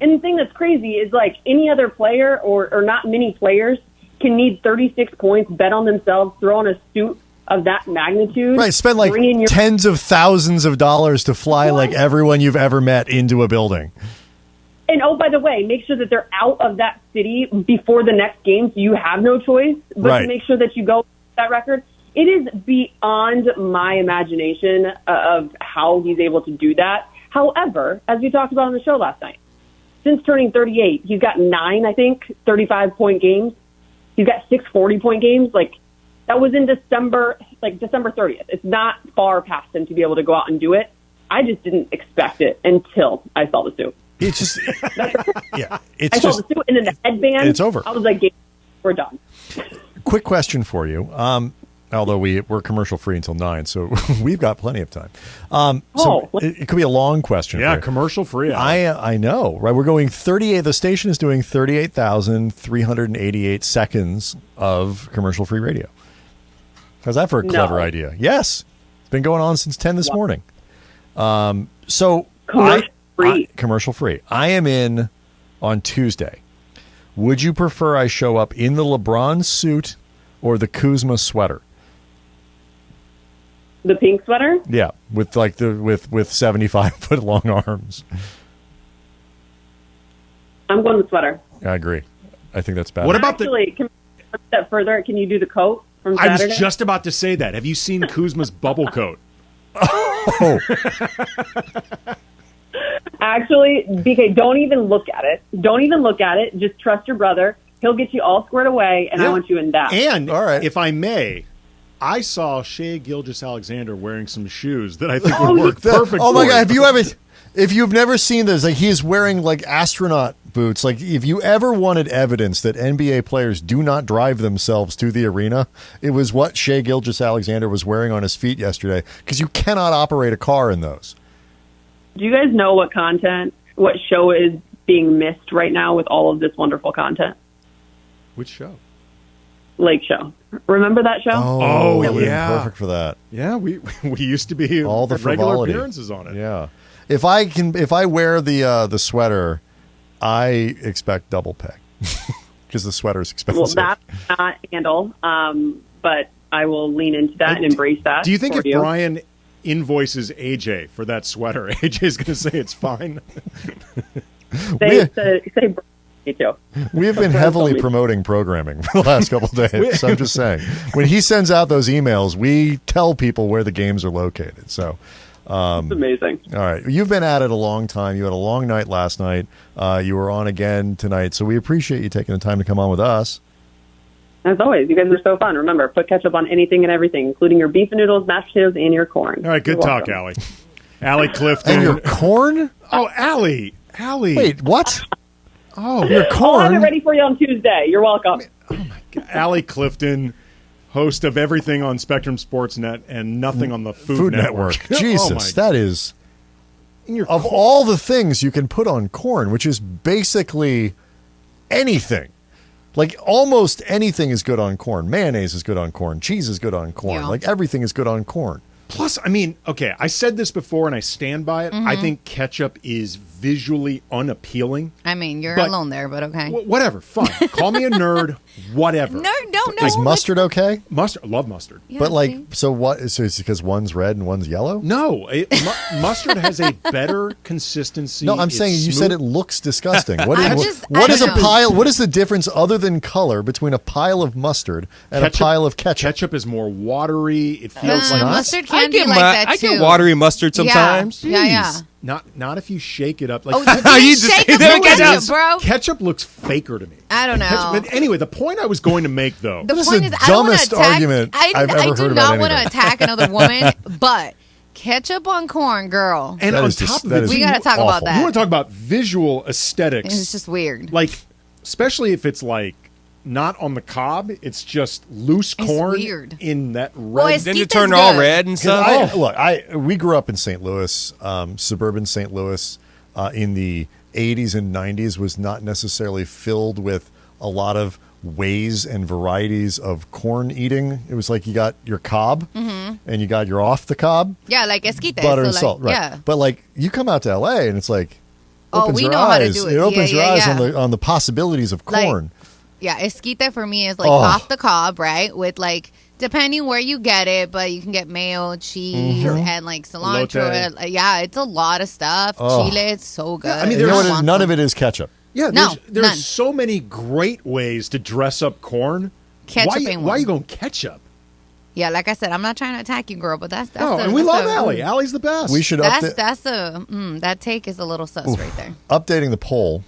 And the thing that's crazy is like any other player or not many players can need 36 points, bet on themselves, throw on a suit of that magnitude. Right, spend like bring in your tens of thousands of dollars to fly like everyone you've ever met into a building. And oh, by the way, make sure that they're out of that city before the next game, so you have no choice but Right. to make sure that you go with that record. It is beyond my imagination of how he's able to do that. However, as we talked about on the show last night, since turning 38, he's got 9, I think, 35-point games. He's got 6 40-point games. Like, that was in December 30th. It's not far past him to be able to go out and do it. I just didn't expect it until I saw the suit. It's just, yeah, it's I saw just, the suit and then the headband. it's over. I was like, we're done. quick question for you. Although we're commercial free until 9, so we've got plenty of time. So it could be a long question. Yeah, for you. commercial free. I know, right? We're going 38. The station is doing 38,388 seconds of commercial free radio. How's that for a clever idea? Yes, it's been going on since 10 this morning. So commercial free. I am in on Tuesday. Would you prefer I show up in the LeBron suit or the Kuzma sweater? The pink sweater? Yeah, with like with 75-foot long arms. I'm going with sweater. I agree. I think that's bad. What about Actually, can we go a step further? Can you do the coat from I Saturday? was just about to say that. Have you seen Kuzma's bubble coat? Oh. Actually, BK, don't even look at it. Don't even look at it. Just trust your brother. He'll get you all squared away, and I want you in that. And if I may, I saw Shea Gilgeous-Alexander wearing some shoes that I think would work perfect. Oh my for God! it. If you've never seen this, like he is wearing like astronaut boots. Like if you ever wanted evidence that NBA players do not drive themselves to the arena, it was what Shea Gilgeous-Alexander was wearing on his feet yesterday. Because you cannot operate a car in those. Do you guys know what show is being missed right now with all of this wonderful content? Which show? Lake Show. Remember that show? Oh, yeah. that would've been perfect for that. Yeah, we used to be all the regular frivolity. appearances on it. Yeah. If I wear the sweater, I expect double pay because the sweater is expensive. Well, that's not handle, but I will lean into that and embrace that. Do you think for if Brian invoices AJ for that sweater, AJ's going to say it's fine? say me too. We have been heavily promoting programming for the last couple of days. So I'm just saying, when he sends out those emails, we tell people where the games are located. So it's amazing. All right. You've been at it a long time. You had a long night last night. You were on again tonight. So we appreciate you taking the time to come on with us. As always, you guys are so fun. Remember, put ketchup on anything and everything, including your beef and noodles, mashed potatoes, and your corn. All right, good talk, Allie. Allie Clifton. And your corn? Oh, Allie. Wait, what? Oh, your corn. I'll have it ready for you on Tuesday. You're welcome. Allie Clifton, host of everything on Spectrum Sportsnet and nothing on the Food Network. Jesus, that is of all the things you can put on corn, which is basically anything. Like almost anything is good on corn. Mayonnaise is good on corn. Cheese is good on corn. Yeah. Like everything is good on corn. Plus, I mean, okay, I said this before and I stand by it. Mhm. I think ketchup is visually unappealing. I mean, you're But- alone there, but okay. Whatever, fine. Call me a nerd, whatever. No. Is mustard okay? Mustard, love mustard. But like, so what? So it's because one's red and one's yellow? No, mustard has a better consistency. No, I'm It's saying you smooth. said it looks disgusting. What I is, just- what I is a don't know. pile? What is the difference other than color between a pile of mustard and a pile of ketchup? Ketchup is more watery. It feels like mustard can I be get like that I too. get watery mustard sometimes. Yeah. Not if you shake it up. Like Oh, you shake up the ketchup, bro. Ketchup looks faker to me. I don't know. But anyway, the point I was going to make, though. The This point is is, the I don't want to dumbest attack. argument I've ever I heard do about not want to anything. attack another woman, but ketchup on corn, girl. And That on is just- top of that it, is we got to talk awful. about that. you want to talk about visual aesthetics. It's just weird. Like, especially if it's like not on the cob, it's just loose It's corn weird. in that red. Boy, Then you Esquita's turn all good. red and 'Cause stuff. we grew up in St. Louis, suburban St. Louis, in the 80s and 90s was not necessarily filled with a lot of ways and varieties of corn eating. It was like you got your cob and you got your off the cob. Yeah, like esquite. Butter so and like, salt, right? Yeah. But like you come out to LA and it's like opens we your know eyes. how to do it. It opens your eyes Yeah. on the possibilities of corn. Yeah, esquite for me is like off the cob, right? With like, depending where you get it, but you can get mayo, cheese, and like cilantro. Elote. Yeah, it's a lot of stuff. Chile, it's so good. I mean, You know what? I want None some. of it is ketchup. Yeah, No, there's none. so many great ways to dress up corn. Ketchup why ain't are one. you going ketchup? Yeah, like I said, I'm not trying to attack you, girl, but that's No, the, and we that's love the- Allie. Allie's the best. We should That's that take is a little sus right there. updating the poll.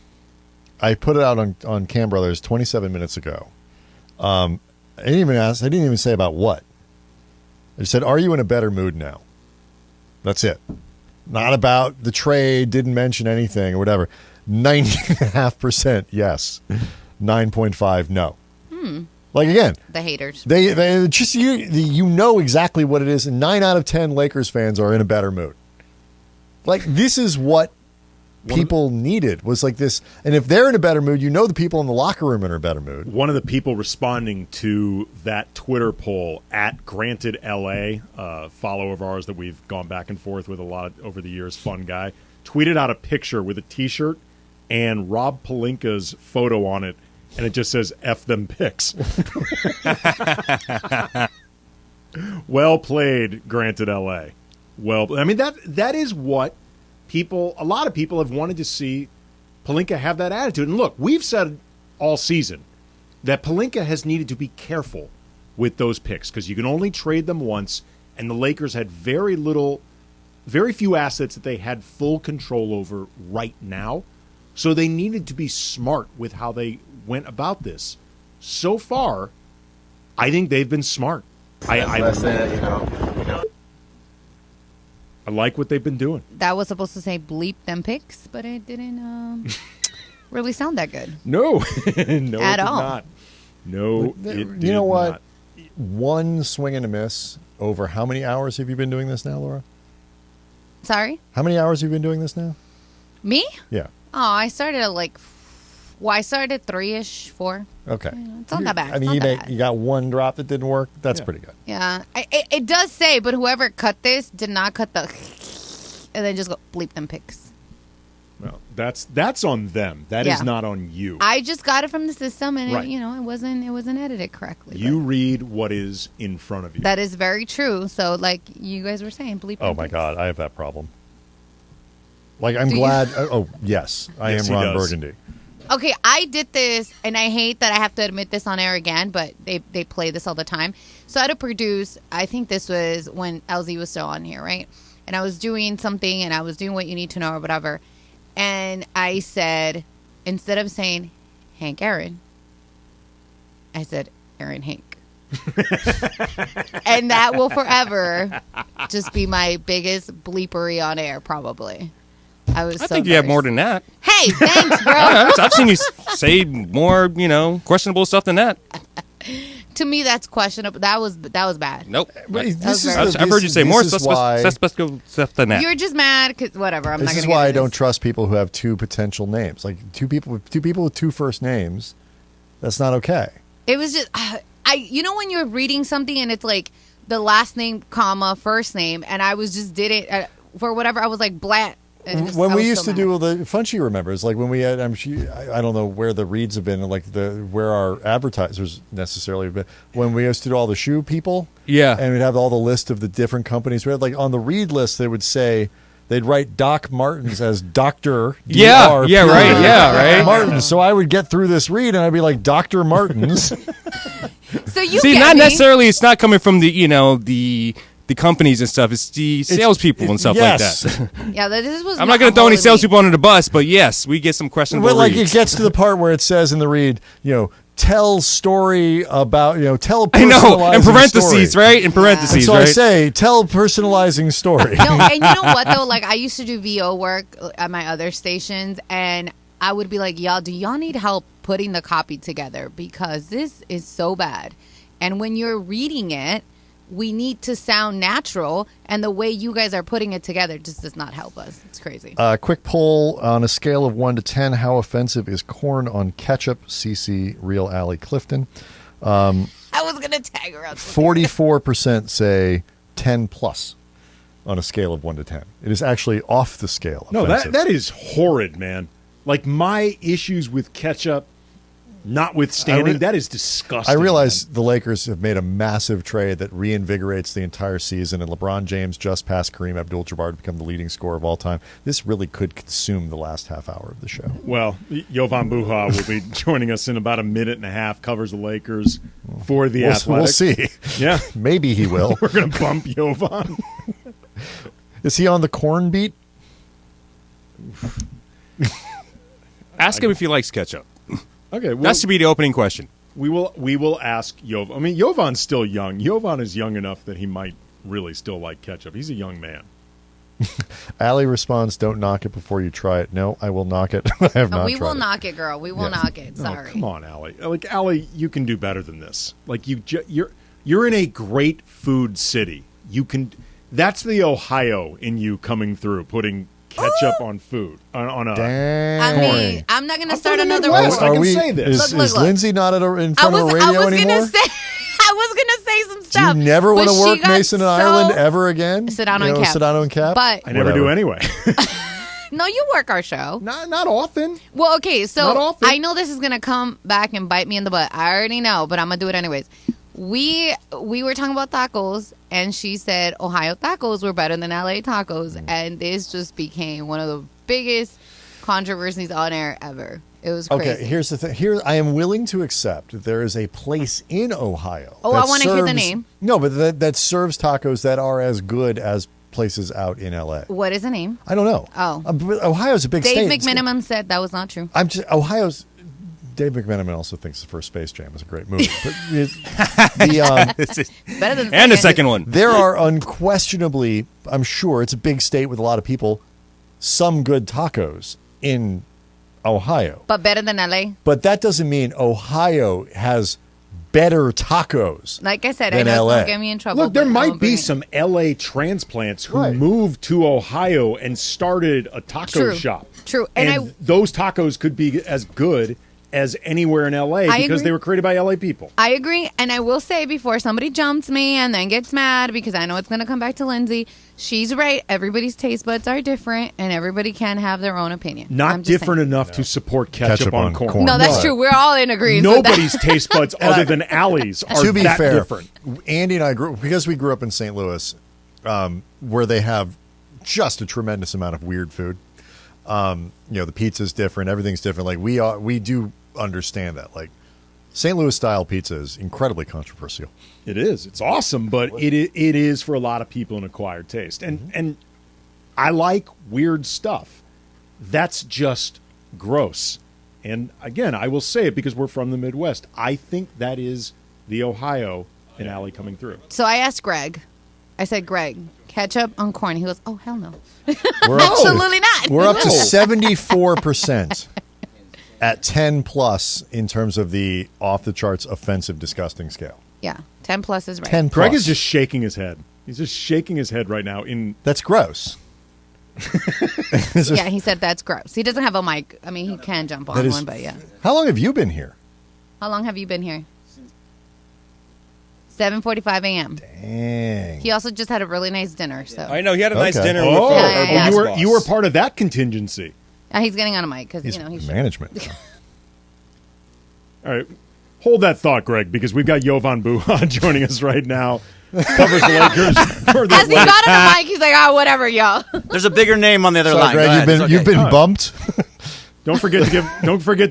I put it out on Kam Brothers 27 minutes ago. I didn't even say about what. I just said, are you in a better mood now? That's it. Not about the trade, didn't mention anything or whatever. 90.5% yes. 9.5 no. Like again, The haters. they just you know exactly what it is, and 9 out of 10 Lakers fans are in a better mood. Like this is what people needed, was like this. And if they're in a better mood, you know the people in the locker room are in a better mood. One of the people responding to that Twitter poll at Granted LA, follower of ours that we've gone back and forth with a lot over the years, fun guy, tweeted out a picture with a T-shirt and Rob Pelinka's photo on it, and it just says "F them picks." Well played, Granted LA. Well, I mean that is what a lot of people have wanted to see Pelinka have that attitude. And look, we've said all season that Pelinka has needed to be careful with those picks because you can only trade them once, and the Lakers had very few assets that they had full control over right now. So they needed to be smart with how they went about this. So far, I think they've been smart. I like what they've been doing. That was supposed to say bleep them picks, but it didn't really sound that good. No, no, At it did all. not. No, it did You know what? not. One swing and a miss over how many hours have you been doing this now, Laura? Sorry? How many hours have you been doing this now? Me? Yeah. Oh, I started at I started 3-ish, 4. Okay. It's not that bad. I mean, you got one drop that didn't work. That's pretty good. Yeah. It does say, but whoever cut this did not cut the and then just go bleep them picks. Well, that's on them. That is not on you. I just got it from the system, and Right. it wasn't edited correctly. You read what is in front of you. That is very true. So, like you guys were saying, bleep. Oh them my picks. God, I have that problem. Like, I'm Do you? glad. Oh yes, I Yes, am he Ron does. Burgundy. Okay, I did this, and I hate that I have to admit this on air again, but they play this all the time. So I had to produce, I think this was when LZ was still on here, right? And I was doing something, and I was doing what you need to know or whatever. And I said, instead of saying Hank Aaron, I said Aaron Hank. And that will forever just be my biggest bleepery on air, probably. I think you have more than that. Hey, thanks, bro. I've seen you say more, questionable stuff than that. To me, that's questionable. That was bad. Nope. This I've heard you say more this is suspect stuff than that. You're just mad because whatever. I'm This not is gonna why get I into don't this. trust people who have two potential names. Like two people with two first names. That's not okay. It was just when you're reading something and it's like the last name, comma, first name, and I was just did it for whatever. I was like blat. When we used to do the Funchy remembers, like when we had, I don't know where the reads have been, like where our advertisers necessarily have been. When we used to do all the shoe people, and we'd have all the list of the different companies. We had like on the read list, they would say they'd write Doc Martens as Dr. right. Martins. So I would get through this read and I'd be like Dr. Martins. So you see, get not me. necessarily. It's not coming from the companies and stuff. It's the salespeople and stuff like that. Yeah, this was. I'm not going to throw any salespeople under the bus, but yes, we get some questionable But like reads. it gets to the part where it says in the read, tell story about, tell a I know, personalizing in parentheses, story. right? In parentheses, And so right? I say, tell personalizing story. No, and you know what though? Like I used to do VO work at my other stations, and I would be like, "Y'all, do y'all need help putting the copy together because this is so bad?" And when you're reading it, we need to sound natural, and the way you guys are putting it together just does not help us. It's crazy. Quick poll on a scale of 1 to 10. How offensive is corn on ketchup? CC, Real Alley, Clifton. I was going to tag her out. 44% say 10 plus on a scale of 1 to 10. It is actually off the scale. No, offensive. that is horrid, man. Like, my issues with ketchup notwithstanding, that is disgusting. I realize the Lakers have made a massive trade that reinvigorates the entire season, and LeBron James just passed Kareem Abdul-Jabbar to become the leading scorer of all time. This really could consume the last half hour of the show. Well, Jovan Buha will be joining us in about a minute and a half, covers the Lakers for the Athletic. We'll see. Yeah. Maybe he will. We're going to bump Jovan. Is he on the corn beat? Ask him if he likes ketchup. Okay, well, that should be the opening question. We will ask Jovan. I mean, Jovan's still young. Jovan is young enough that he might really still like ketchup. He's a young man. Allie responds, "Don't knock it before you try it." No, I will knock it. I have not. We tried will it. knock it, girl. We will knock it. Sorry. Oh, come on, Allie. Like, Allie, you can do better than this. Like, you're in a great food city. You can. That's the Ohio in you coming through, putting ketchup on food on a. Damn. I mean, I'm not going to start another Midwest. war. I can say this. Is Lindsay not in front of a radio I was anymore? Gonna say, I was going to say some Do stuff. you never want to but she work got Mason and so- Ireland ever again? Sedano and Cap. Sedano and Cap? But I never do anyway. no, you work our show. Not often. Well, okay, Not so often. I know this is gonna come back and bite me in the butt. I already know, but I'm gonna do it anyways. We were talking about tacos, and she said Ohio tacos were better than LA tacos, and this just became one of the biggest controversies on air ever. It was crazy. Okay, here's the thing. Here, I am willing to accept that there is a place in Ohio. Oh, that I wanna hear the serves- name. No, but that serves tacos that are as good as places out in LA. What is the name? I don't know. Oh, But Ohio's a big Dave state. McMenamin said that was not true. Ohio's. Dave McMenamin also thinks the first Space Jam was a great movie. But Better than And the second one. There are unquestionably, I'm sure, it's a big state with a lot of people, some good tacos in Ohio. But better than LA. But that doesn't mean Ohio has better tacos. Like I said, I than know it's LA. gonna get me in trouble. Look, there but I might won't bring be it. some LA transplants who moved to Ohio and started a taco True. shop. True. And those tacos could be as good as anywhere in LA I because agree. they were created by LA people. I agree, and I will say before somebody jumps me and then gets mad because I know it's going to come back to Lindsay, she's right. Everybody's taste buds are different, and everybody can have their own opinion. Not I'm just different enough to support ketchup on corn. No, that's true. We're all in agreement. with that. Nobody's taste buds other than Allie's are to be that fair, different. Andy and I because we grew up in St. Louis, where they have just a tremendous amount of weird food. The pizza's different, everything's different. Like we do understand that. Like St. Louis style pizza is incredibly controversial. It is. It's awesome, but it is for a lot of people an acquired taste. And I like weird stuff. That's just gross. And again, I will say it because we're from the Midwest. I think that is the Ohio in Allie coming through. So I asked Greg. I said, Greg, ketchup on corn. He goes, oh, hell no. We're up Absolutely not. We're up to No. 74% at 10 plus in terms of the off the charts offensive disgusting scale. Yeah, 10 plus is right. 10 Greg plus. is just shaking his head. He's just shaking his head right now. That's gross. Yeah, he said that's gross. He doesn't have a mic. I mean, he can jump on one, but yeah. How long have you been here? How long have you been here? 7:45 a.m. Dang. He also just had a really nice dinner. So I know he had a nice Okay. dinner. Oh, with Yeah. you were part of that contingency. He's getting on a mic because He's he should. management. All right. Hold that thought, Greg, because we've got Jovan Buha joining us right now. Covers the Lakers for the As he Atlantic. got on the mic, he's like, "Oh, whatever, y'all." There's a bigger name on the other Sorry, line. Greg, Go ahead, it's you've okay. been bumped. Don't forget to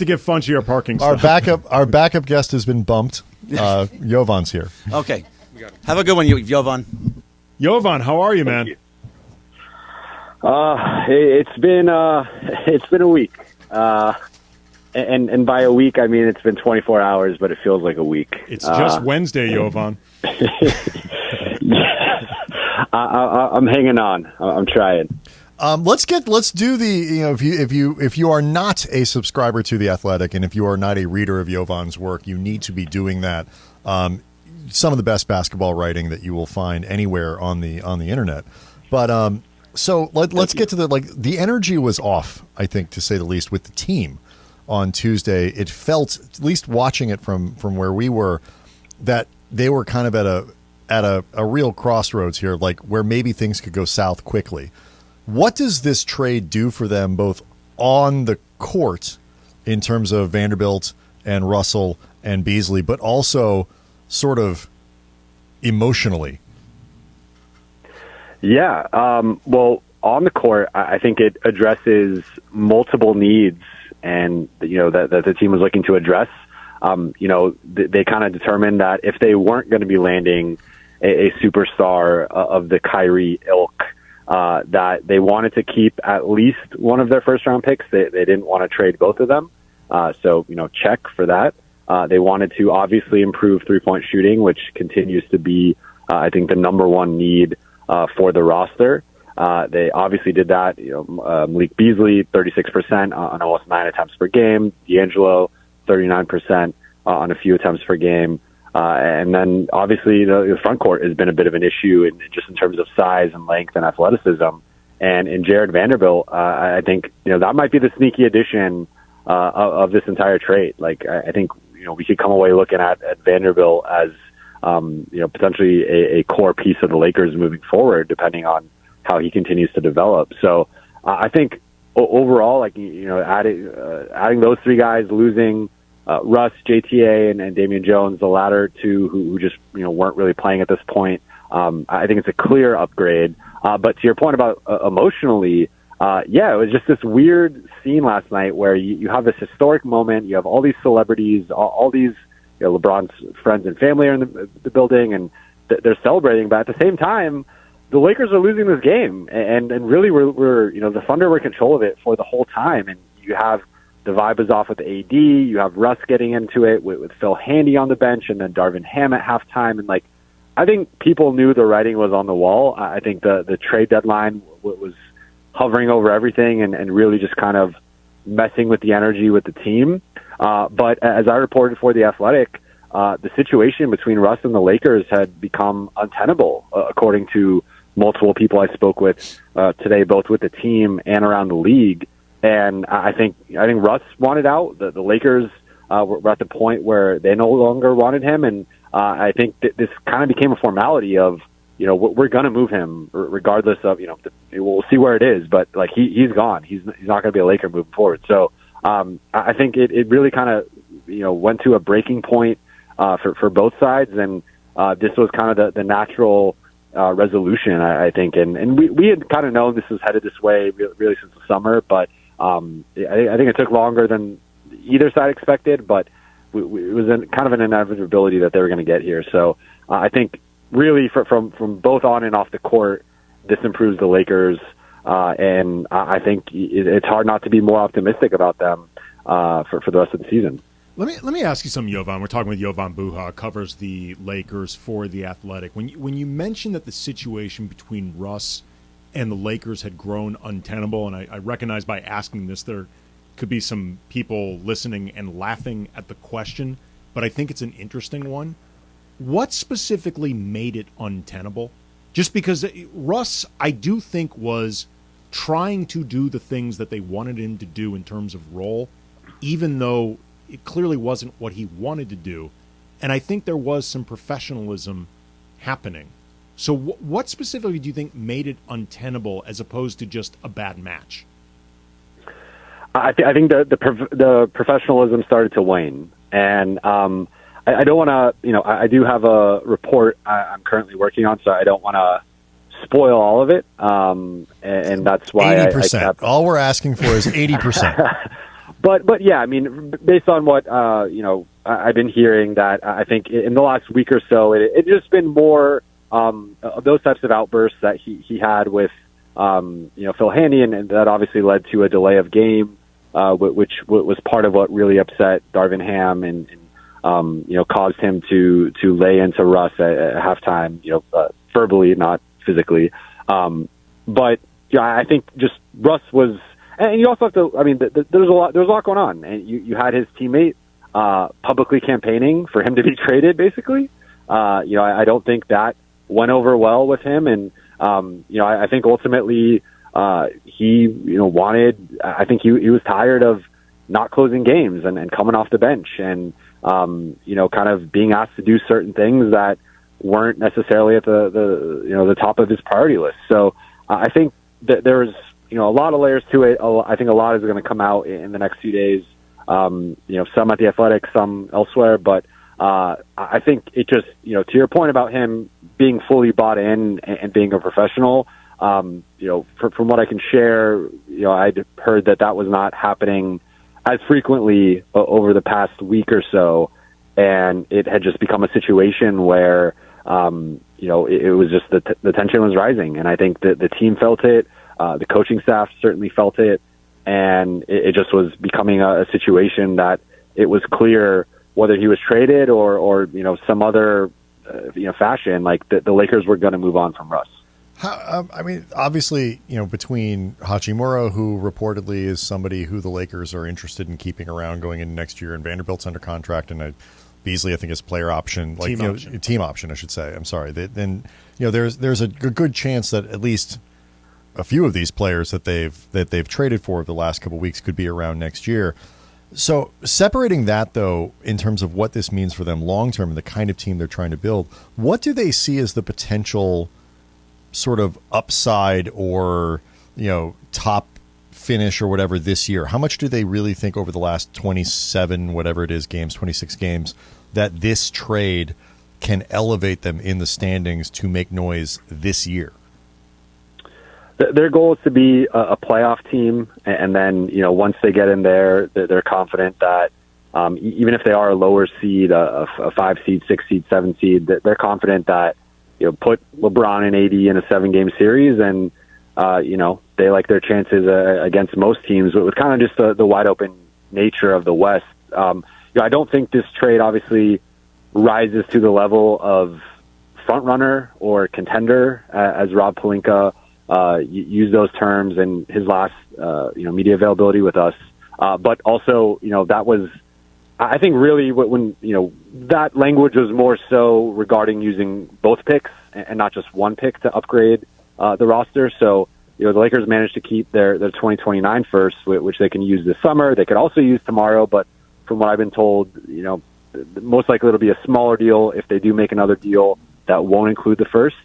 give Funchy our parking Our spot. backup guest has been bumped. Jovan's here. Okay. Have a good one, Jovan. Jovan, how are you, man? It's been a week, and by a week I mean it's been 24 hours, but it feels like a week. It's just Wednesday, Jovan. I'm hanging on. I'm trying. Let's do the if you are not a subscriber to The Athletic and if you are not a reader of Jovan's work, you need to be doing that. some of the best basketball writing that you will find anywhere on the internet. But so let's get to the energy was off, I think, to say the least, with the team on Tuesday. It felt, at least watching it from where we were, that they were kind of at a real crossroads here, like where maybe things could go south quickly. What does this trade do for them, both on the court in terms of Vanderbilt and Russell and Beasley, but also sort of emotionally? Yeah. Well, on the court, I think it addresses multiple needs, and that the team was looking to address. They kind of determined that if they weren't going to be landing a superstar of the Kyrie ilk, that they wanted to keep at least one of their first-round picks. They didn't want to trade both of them. So check for that. They wanted to obviously improve three-point shooting, which continues to be, I think, the number one need for the roster. They obviously did that. Malik Beasley, 36% on almost 9 attempts per game. D'Angelo, 39% on a few attempts per game. And then obviously the front court has been a bit of an issue just in terms of size and length and athleticism. And in Jared Vanderbilt, I think that might be the sneaky addition of this entire trade. Like I think we could come away looking at Vanderbilt as potentially a core piece of the Lakers moving forward, depending on how he continues to develop. So I think overall, adding those three guys, losing Russ, JTA, and Damian Jones, the latter two who just weren't really playing at this point, I think it's a clear upgrade. But to your point about emotionally, it was just this weird scene last night where you have this historic moment. You have all these celebrities, all these LeBron's friends and family are in the building, and they're celebrating. But at the same time, the Lakers are losing this game, and really we're the Thunder were in control of it for the whole time. And you have the vibe is off with AD. You have Russ getting into it with Phil Handy on the bench, and then Darvin Ham at halftime. And I think people knew the writing was on the wall. I think the trade deadline was hovering over everything and really just kind of messing with the energy with the team. But as I reported for The Athletic, the situation between Russ and the Lakers had become untenable, according to multiple people I spoke with today, both with the team and around the league. And I think Russ wanted out. The Lakers were at the point where they no longer wanted him, and I think that this kind of became a formality of, we're going to move him regardless of, we'll see where it is, but he's gone. He's not going to be a Laker moving forward. So I think it really kind of, went to a breaking point for both sides, and this was kind of the natural resolution, I think. And we had kind of known this was headed this way really since the summer, but I think it took longer than either side expected, but it was kind of an inevitability that they were going to get here. So I think really from both on and off the court, this improves the Lakers, and I think it's hard not to be more optimistic about them for the rest of the season. Let me ask you something, Jovan. We're talking with Jovan Buha, covers the Lakers for The Athletic. When you mentioned that the situation between Russ and the Lakers had grown untenable, and I recognize by asking this there could be some people listening and laughing at the question, but I think it's an interesting one. What specifically made it untenable? Just because Russ, I do think, was trying to do the things that they wanted him to do in terms of role, even though it clearly wasn't what he wanted to do. And I think there was some professionalism happening. So what specifically do you think made it untenable as opposed to just a bad match? I think the professionalism started to wane. And I don't want to, I do have a report I'm currently working on, so I don't want to spoil all of it. And that's why 80%. All we're asking for is 80%. But yeah, I mean, based on what, I've been hearing, that I think in the last week or so, it just been more of those types of outbursts that he had with, Phil Handy, and that obviously led to a delay of game, which was part of what really upset Darvin Ham and caused him to lay into Russ at halftime, verbally, not physically. But yeah, I think just Russ was, and you also have to, I mean, there's a lot going on, and you had his teammate publicly campaigning for him to be traded, basically. I don't think that went over well with him. And, I think ultimately he, wanted, I think he was tired of not closing games and coming off the bench and, kind of being asked to do certain things that weren't necessarily at the top of his priority list. So I think that there's, a lot of layers to it. I think a lot is going to come out in the next few days. Some at the Athletic, some elsewhere, but I think it just, to your point about him being fully bought in and being a professional, from what I can share, I'd heard that was not happening as frequently over the past week or so. And it had just become a situation where, it was just the tension was rising. And I think that the team felt it. The coaching staff certainly felt it. And it just was becoming a situation that it was clear whether he was traded or some other, fashion, like the Lakers were going to move on from Russ. Obviously, between Hachimura, who reportedly is somebody who the Lakers are interested in keeping around going into next year, and Vanderbilt's under contract, and Beasley, I think, is player option, team option, I should say. I'm sorry. Then there's a good chance that at least a few of these players that they've traded for the last couple of weeks could be around next year. So separating that, though, in terms of what this means for them long term and the kind of team they're trying to build, what do they see as the potential sort of upside or top finish or whatever this year? How much do they really think over the last 27 whatever it is games, 26 games, that this trade can elevate them in the standings to make noise this year? Their goal is to be a playoff team, and then once they get in there, they're confident that even if they are a lower seed, a 5 seed, 6 seed, 7 seed, they're confident that put LeBron and AD in a 7-game series, and they like their chances against most teams. But with kind of just the wide open nature of the West, I don't think this trade obviously rises to the level of front runner or contender, as Rob Pelinka used those terms in his last media availability with us. But also, that was, I think, really when that language was more so regarding using both picks and not just one pick to upgrade the roster. So the Lakers managed to keep their 2029 first, which they can use this summer. They could also use tomorrow, but from what I've been told, most likely it'll be a smaller deal if they do make another deal that won't include the first.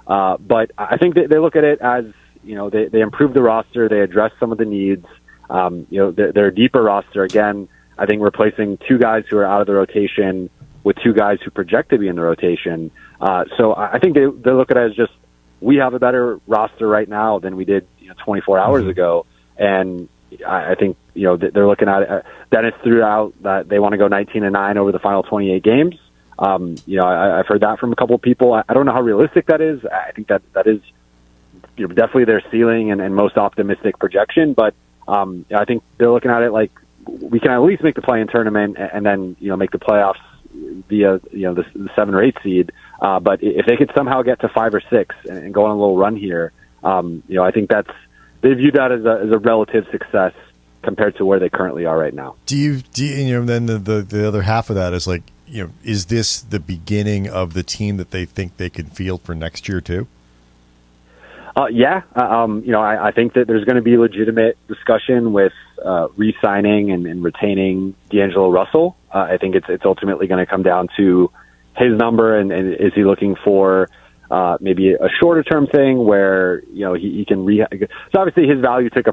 But I think they look at it as, they improved the roster, they addressed some of the needs. Their deeper roster, again, I think replacing 2 guys who are out of the rotation with 2 guys who project to be in the rotation. So I think they look at it as just, we have a better roster right now than we did 24 hours ago. And I think, they're looking at it. Dennis threw out that they want to go 19-9 over the final 28 games. I've heard that from a couple of people. I don't know how realistic that is. I think that is definitely their ceiling and most optimistic projection. But I think they're looking at it like we can at least make the play-in tournament and then make the playoffs via the 7 or 8 seed. But if they could somehow get to 5 or 6 and go on a little run here, I think they view that as a relative success compared to where they currently are right now. Do you then the other half of that is like, is this the beginning of the team that they think they can field for next year too? I think that there's going to be legitimate discussion with re-signing and retaining D'Angelo Russell. I think it's ultimately going to come down to his number and is he looking for maybe a shorter term thing where he can so obviously his value took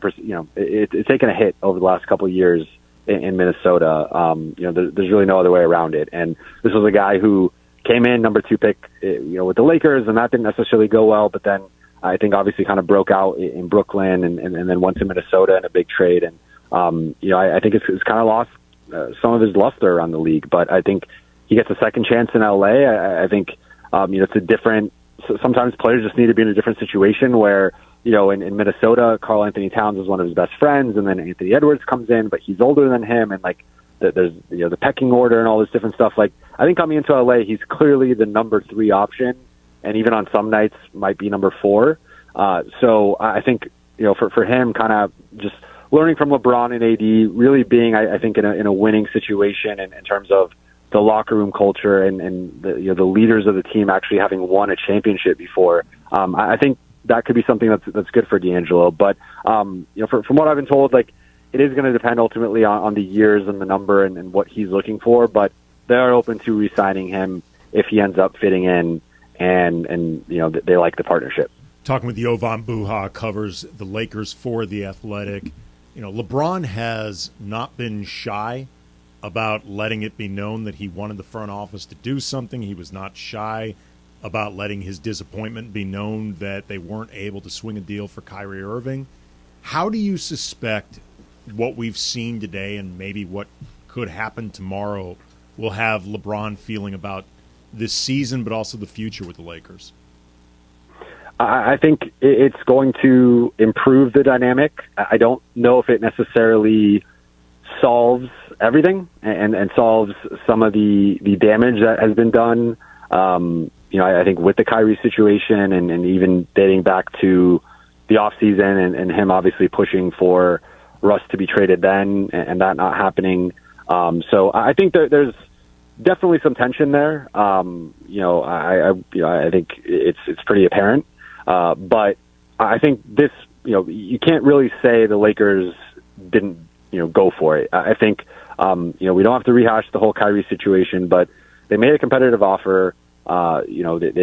it's taken a hit over the last couple of years in Minnesota. There's really no other way around it. And this was a guy who came in number 2 pick, with the Lakers, and that didn't necessarily go well. But then I think obviously kind of broke out in Brooklyn and then went to Minnesota in a big trade. And I think it's kind of lost some of his luster around the league. But I think he gets a second chance in LA. I think it's a different. Sometimes players just need to be in a different situation where. In Minnesota, Karl Anthony Towns is one of his best friends, and then Anthony Edwards comes in, but he's older than him, and there's the pecking order and all this different stuff. Like I think coming into LA, he's clearly the number 3 option, and even on some nights might be number 4. So I think for him, kind of just learning from LeBron and AD, really being I think in a winning situation in terms of the locker room culture and the leaders of the team actually having won a championship before. I think that could be something that's good for D'Angelo. But from what I've been told, like, it is going to depend ultimately on the years and the number and what he's looking for. But they are open to re-signing him if he ends up fitting in, and they like the partnership. Talking with Jovan Buha, covers the Lakers for The Athletic. LeBron has not been shy about letting it be known that he wanted the front office to do something. He was not shy about letting his disappointment be known that they weren't able to swing a deal for Kyrie Irving. How do you suspect what we've seen today and maybe what could happen tomorrow will have LeBron feeling about this season but also the future with the Lakers? I think it's going to improve the dynamic. I don't know if it necessarily solves everything and solves some of the damage that has been done. I think with the Kyrie situation and even dating back to the offseason and him obviously pushing for Russ to be traded then and that not happening. So I think there's definitely some tension there. I think it's pretty apparent. But I think this, you can't really say the Lakers didn't, go for it. I think, we don't have to rehash the whole Kyrie situation, but they made a competitive offer. They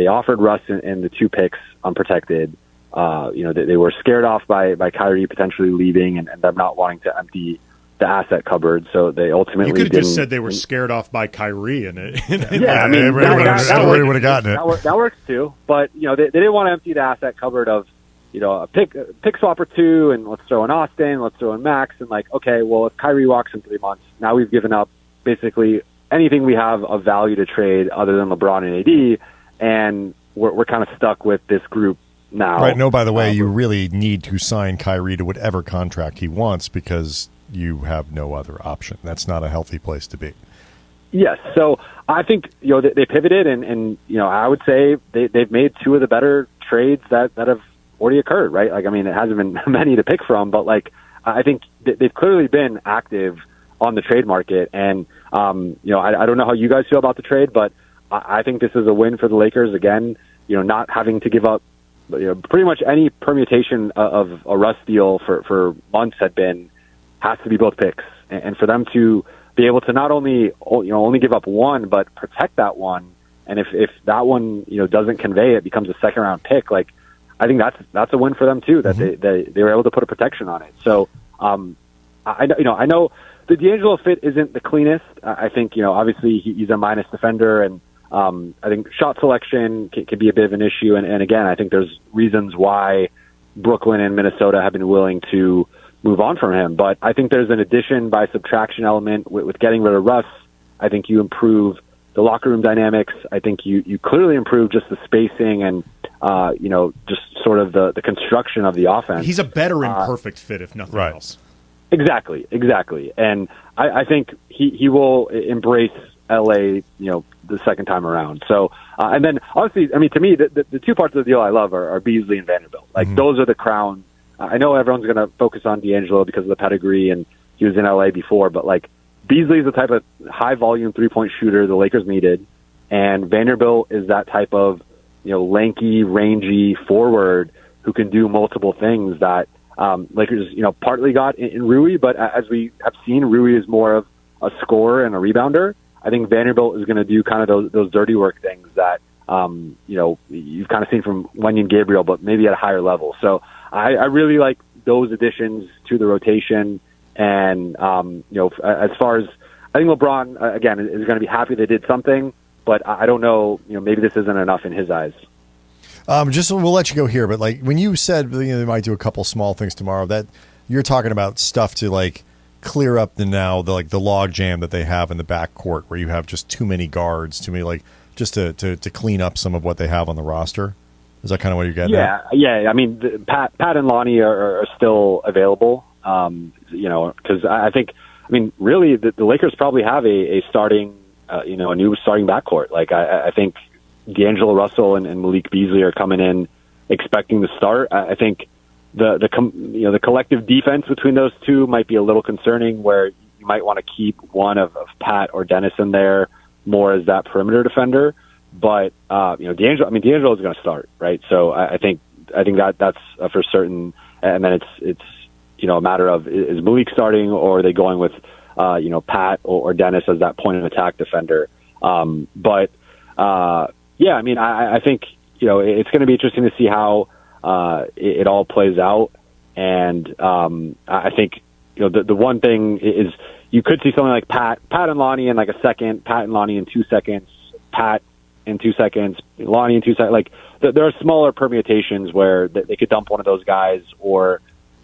offered Russ and the 2 picks unprotected. They were scared off by Kyrie potentially leaving and them not wanting to empty the asset cupboard. So they ultimately You could have just said they were scared off by Kyrie. Everybody would have gotten it. That works too. But, they didn't want to empty the asset cupboard of, a pick swap or 2, and let's throw in Austin, let's throw in Max, and okay, well, if Kyrie walks in 3 months, now we've given up basically anything we have of value to trade other than LeBron and AD, and we're kind of stuck with this group now. Right. No, by the way, you really need to sign Kyrie to whatever contract he wants because you have no other option. That's not a healthy place to be. Yes. So I think, they pivoted and I would say they've made 2 of the better trades that have already occurred, right? It hasn't been many to pick from, but I think they've clearly been active on the trade market. And, I don't know how you guys feel about the trade, but I think this is a win for the Lakers. Again, not having to give up, pretty much any permutation of a Russ deal for months has to be both picks. And for them to be able to not only, only give up 1, but protect that 1. And if that one, doesn't convey, it becomes a 2nd round pick. I think that's a win for them too, that they were able to put a protection on it. So, I know the D'Angelo fit isn't the cleanest. I think, obviously he's a minus defender, and I think shot selection can be a bit of an issue. And again, I think there's reasons why Brooklyn and Minnesota have been willing to move on from him. But I think there's an addition by subtraction element with getting rid of Russ. I think you improve the locker room dynamics. I think you clearly improve just the spacing and, just sort of the construction of the offense. He's a better imperfect fit, if nothing else. Exactly. And I think he will embrace LA, the second time around. So, and then honestly, to me, the 2 parts of the deal I love are Beasley and Vanderbilt. Those are the crown. I know everyone's going to focus on D'Angelo because of the pedigree and he was in LA before, but Beasley is the type of high volume 3-point shooter the Lakers needed. And Vanderbilt is that type of, lanky, rangy forward who can do multiple things that Lakers, partly got in Rui, but as we have seen, Rui is more of a scorer and a rebounder. I think Vanderbilt is going to do kind of those dirty work things that, you've kind of seen from Wenyen Gabriel, but maybe at a higher level. So I really like those additions to the rotation. And, as far as I think LeBron, again, is going to be happy they did something, but I don't know, maybe this isn't enough in his eyes. We'll let you go here, but when you said they might do a couple small things tomorrow, that you're talking about stuff to clear up the log jam that they have in the backcourt, where you have just too many guards, just to clean up some of what they have on the roster. Is that kind of what you're getting at? Yeah. Pat and Lonnie are still available. Because I think, really the Lakers probably have a starting, a new starting backcourt. I think D'Angelo Russell and Malik Beasley are coming in expecting to start. I think the collective defense between those 2 might be a little concerning, where you might want to keep one of Pat or Dennis in there, more as that perimeter defender. But D'Angelo is going to start, right? So I think that's for certain. And then it's a matter of, is Malik starting, or are they going with Pat or Dennis as that point of attack defender? I think it's going to be interesting to see how it all plays out. And I think the one thing is, you could see something like Pat and Lonnie in like a second, Pat and Lonnie in 2 seconds, Pat in 2 seconds, Lonnie in 2 seconds. Like there are smaller permutations where they could dump one of those guys or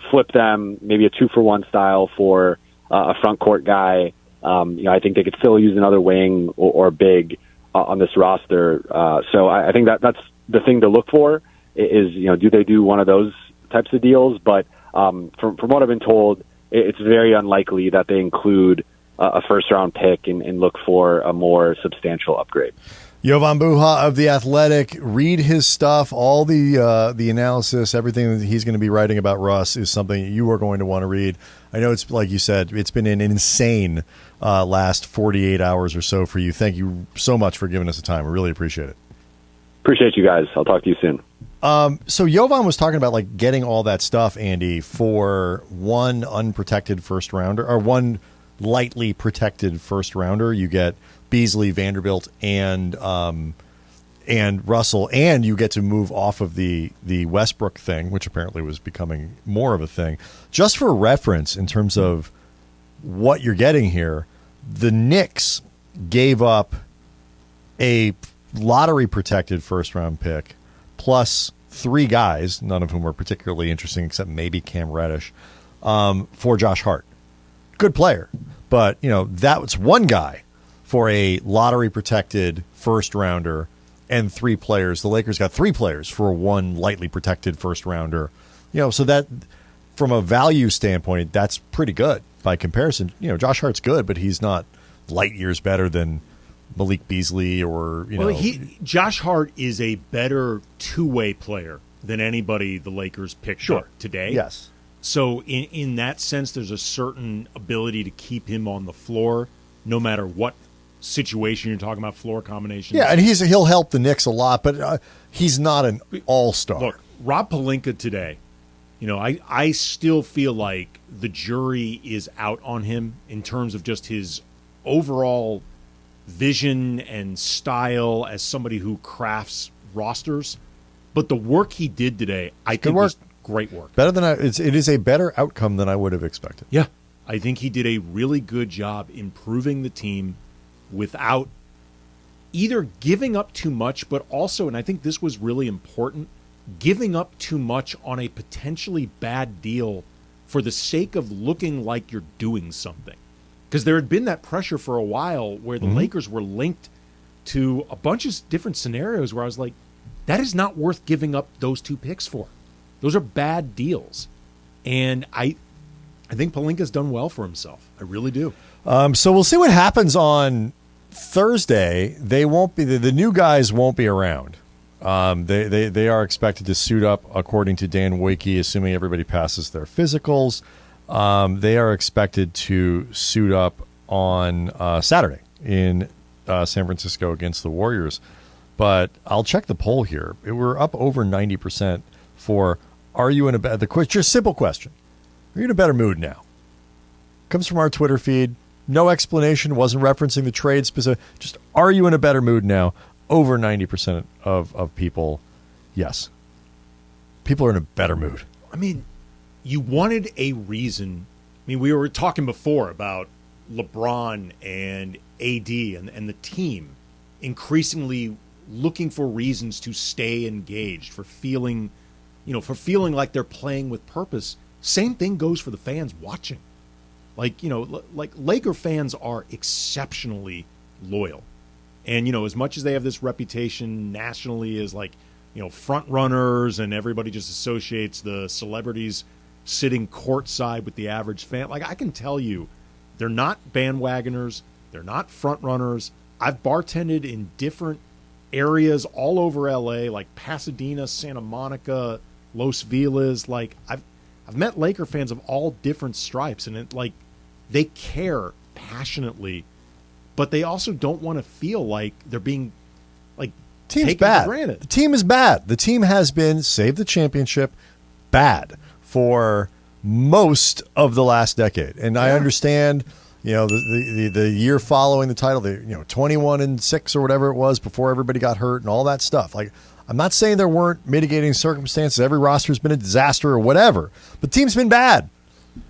flip them, maybe a 2-for-1 style for a front court guy. I think they could still use another wing or big on this roster. So I think that's the thing to look for is, do they do one of those types of deals? But from what I've been told, it's very unlikely that they include a first-round pick and look for a more substantial upgrade. Jovan Buha of The Athletic. Read his stuff. All the analysis, everything that he's going to be writing about Russ is something you are going to want to read. I know it's, like you said, it's been an insane last 48 hours or so for you. Thank you so much for giving us the time. I really appreciate it. Appreciate you guys. I'll talk to you soon. So Jovan was talking about like getting all that stuff, Andy, for one unprotected first rounder or one lightly protected first rounder. You get Beasley, Vanderbilt, and Russell, and you get to move off of the Westbrook thing, which apparently was becoming more of a thing. Just for reference, in terms of what you're getting here, the Knicks gave up a lottery protected first round pick plus 3 guys, none of whom were particularly interesting except maybe Cam Reddish, for Josh Hart. Good player, but that was one guy for a lottery protected first rounder and 3 players. The Lakers got 3 players for one lightly protected first rounder. So that from a value standpoint, that's pretty good by comparison. Josh Hart's good, but he's not light years better than Malik Beasley or Josh Hart is a better two-way player than anybody the Lakers picked up today. Yes. So in that sense, there's a certain ability to keep him on the floor no matter what situation you're talking about, floor combinations. Yeah, and he'll help the Knicks a lot, but he's not an all-star. Look, Rob Pelinka today, I still feel like the jury is out on him in terms of just his overall vision and style as somebody who crafts rosters. But the work he did today, I think was great work. Better than it is a better outcome than I would have expected. Yeah. I think he did a really good job improving the team without either giving up too much, but also, and I think this was really important, giving up too much on a potentially bad deal for the sake of looking like you're doing something. Because there had been that pressure for a while where the Lakers were linked to a bunch of different scenarios where I was like, that is not worth giving up those 2 picks for. Those are bad deals. And I think Pelinka's done well for himself. I really do. So we'll see what happens on Thursday. They won't be the new guys won't be around. They are expected to suit up, according to Dan Wojcicki, assuming everybody passes their physicals. They are expected to suit up on Saturday in San Francisco against the Warriors. But I'll check the poll here. We're up over 90% for are you in a better just simple question. Are you in a better mood now? Comes from our Twitter feed. No explanation. Wasn't referencing the trade specific. Just are you in a better mood now? Over 90% of people, yes. People are in a better mood. I mean, you wanted a reason. I mean, we were talking before about LeBron and AD and the team increasingly looking for reasons to stay engaged, for feeling like they're playing with purpose. Same thing goes for the fans watching. Like Laker fans are exceptionally loyal. And, as much as they have this reputation nationally as front runners and everybody just associates the celebrities sitting courtside with the average fan. I can tell you, they're not bandwagoners. They're not front runners. I've bartended in different areas all over LA, like Pasadena, Santa Monica, Los Feliz. I've met Laker fans of all different stripes, and they care passionately but they also don't want to feel like they're being like Team's taken bad. for granted. The team is bad. The team has been, save the championship, bad for most of the last decade. And I understand, the year following the title, 21-6 or whatever it was before everybody got hurt and all that stuff. Like, I'm not saying there weren't mitigating circumstances. Every roster's been a disaster or whatever, but the team's been bad.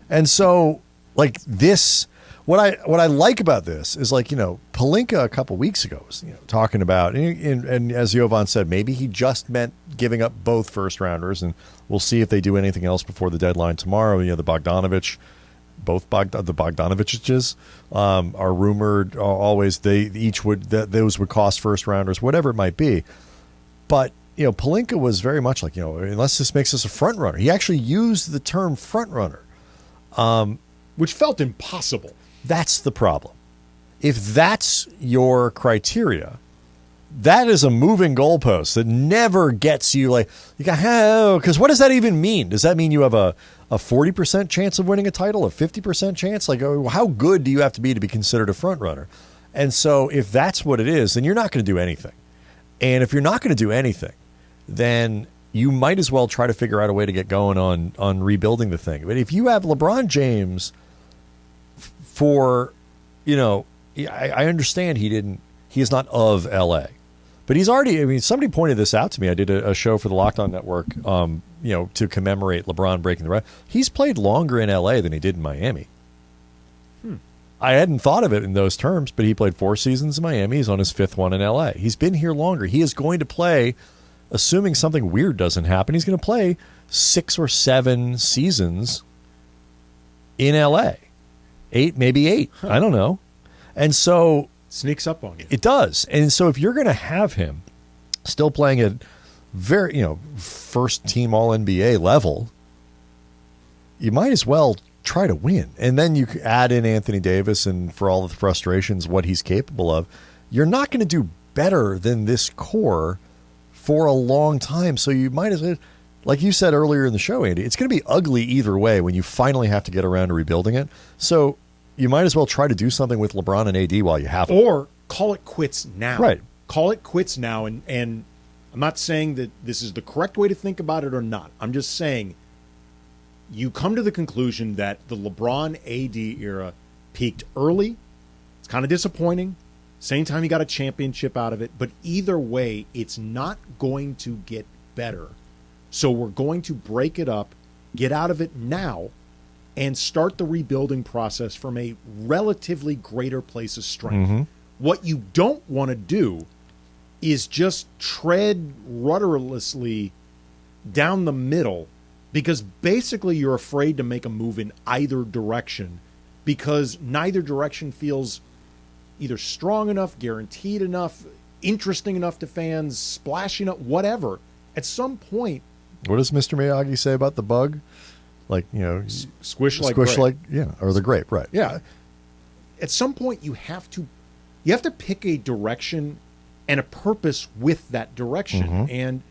And so, like, this, what I like about this is, like, Pelinka a couple weeks ago was, talking about, and as Jovan said, maybe he just meant giving up both first rounders, and we'll see if they do anything else before the deadline tomorrow. The Bogdanovich, the Bogdanoviches are rumored always. Those would cost first rounders, whatever it might be. But Pelinka was very much like, unless this makes us a front runner. He actually used the term front runner, which felt impossible. That's the problem. If that's your criteria, that is a moving goalpost that never gets you because what does that even mean? Does that mean you have a 40% chance of winning a title, a 50% chance? Like, how good do you have to be considered a front runner? And so if that's what it is, then you're not going to do anything. And if you're not going to do anything, then you might as well try to figure out a way to get going on rebuilding the thing. But if you have LeBron James I understand he is not of LA, but he's already, somebody pointed this out to me. I did a show for the Locked On Network, to commemorate LeBron breaking the record. He's played longer in LA than he did in Miami. I hadn't thought of it in those terms, but he played 4 seasons in Miami. He's on his 5th one in LA. He's been here longer. He is going to play, assuming something weird doesn't happen, he's going to play 6 or 7 seasons in LA. 8, maybe 8. I don't know. And so sneaks up on you. It does. And so if you're going to have him still playing at very, first team all NBA level, you might as well try to win. And then you add in Anthony Davis, and for all of the frustrations, what he's capable of. You're not going to do better than this core for a long time. So you might as well, like you said earlier in the show, Andy, it's going to be ugly either way when you finally have to get around to rebuilding it. So you might as well try to do something with LeBron and AD while you have them. Or call it quits now. Right. Call it quits now. And I'm not saying that this is the correct way to think about it or not. I'm just saying you come to the conclusion that the LeBron AD era peaked early. It's kind of disappointing. Same time you got a championship out of it. But either way, it's not going to get better. So we're going to break it up, get out of it now, and start the rebuilding process from a relatively greater place of strength. Mm-hmm. What you don't want to do is just tread rudderlessly down the middle, because basically you're afraid to make a move in either direction, because neither direction feels either strong enough, guaranteed enough, interesting enough to fans, splashy enough, whatever. At some point, what does Mr. Miyagi say about the bug? Like, squish like grape. Or the grape, right? Yeah. At some point, you have to pick a direction and a purpose with that direction. Mm-hmm. And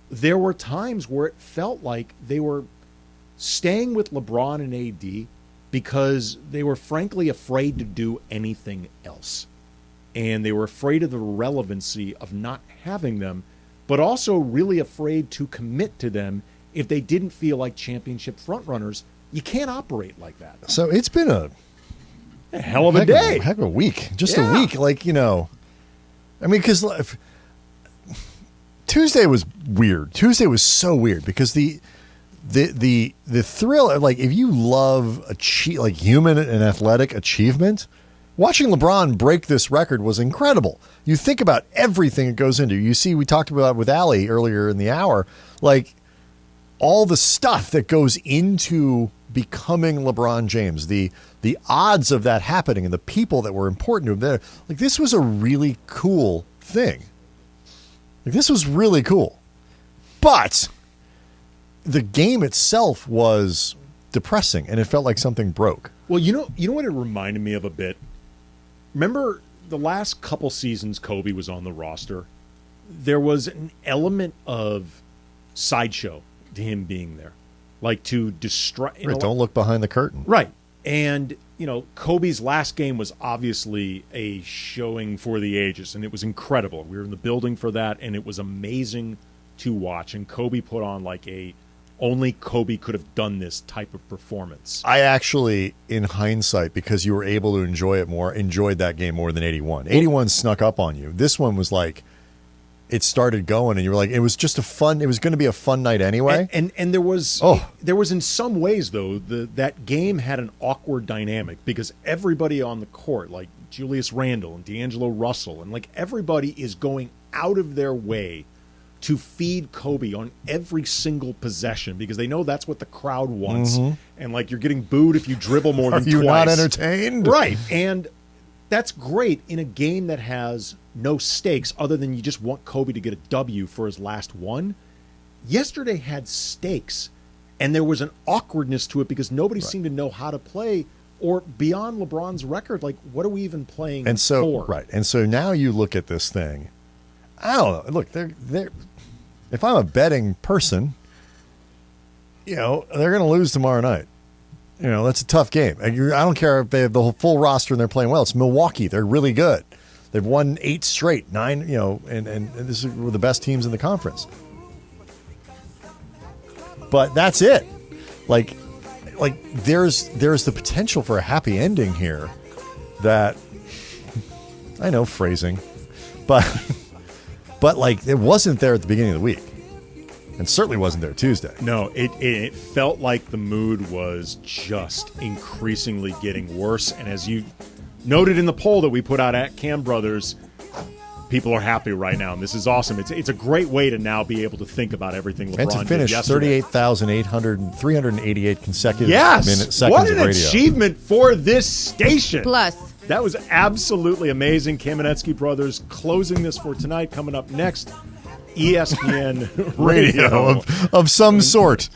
there were times where it felt like they were staying with LeBron and AD because they were frankly afraid to do anything else. And they were afraid of the relevancy of not having them, but also really afraid to commit to them if they didn't feel like championship frontrunners. You can't operate like that. So it's been a hell of a day. Heck of a week. Just a week. Because Tuesday was weird. Tuesday was so weird because the thrill, like, if you love human and athletic achievement, watching LeBron break this record was incredible. You think about everything it goes into. You see, we talked about with Allie earlier in the hour, like all the stuff that goes into becoming LeBron James, the odds of that happening and the people that were important to him there. Like, this was a really cool thing. Like, this was really cool. But the game itself was depressing, and it felt like something broke. Well, you know what it reminded me of a bit? Remember the last couple seasons Kobe was on the roster? There was an element of sideshow to him being there. Like, to distract. Right, don't look behind the curtain. Right. And, Kobe's last game was obviously a showing for the ages, and it was incredible. We were in the building for that, and it was amazing to watch. And Kobe put on only Kobe could have done this type of performance. I actually, in hindsight, because you were able to enjoy it more, enjoyed that game more than 81. 81 snuck up on you. This one was it started going, and you were like, it was just it was going to be a fun night anyway. And there was in some ways, though, that game had an awkward dynamic because everybody on the court, like Julius Randle and D'Angelo Russell, and everybody is going out of their way to feed Kobe on every single possession because they know that's what the crowd wants. Mm-hmm. And you're getting booed if you dribble more than twice. Are you not entertained? Right. And that's great in a game that has no stakes other than you just want Kobe to get a W for his last one. Yesterday had stakes, and there was an awkwardness to it because nobody seemed to know how to play or beyond LeBron's record. What are we even playing for? Right. And so now you look at this thing. I don't know. Look, they're if I'm a betting person, they're going to lose tomorrow night. That's a tough game. I don't care if they have the full roster and they're playing well. It's Milwaukee. They're really good. They've won 8 straight, 9, and this is one of the best teams in the conference. But that's it. There's the potential for a happy ending here that I know phrasing, but it wasn't there at the beginning of the week. And certainly wasn't there Tuesday. No, it felt like the mood was just increasingly getting worse. And as you noted in the poll that we put out at Kam Brothers, people are happy right now. And this is awesome. It's a great way to now be able to think about everything LeBron and to finish did yesterday. 388 consecutive seconds what of an radio. achievement for this station. Plus. That was absolutely amazing. Kamenetsky Brothers closing this for tonight. Coming up next, ESPN radio of some sort.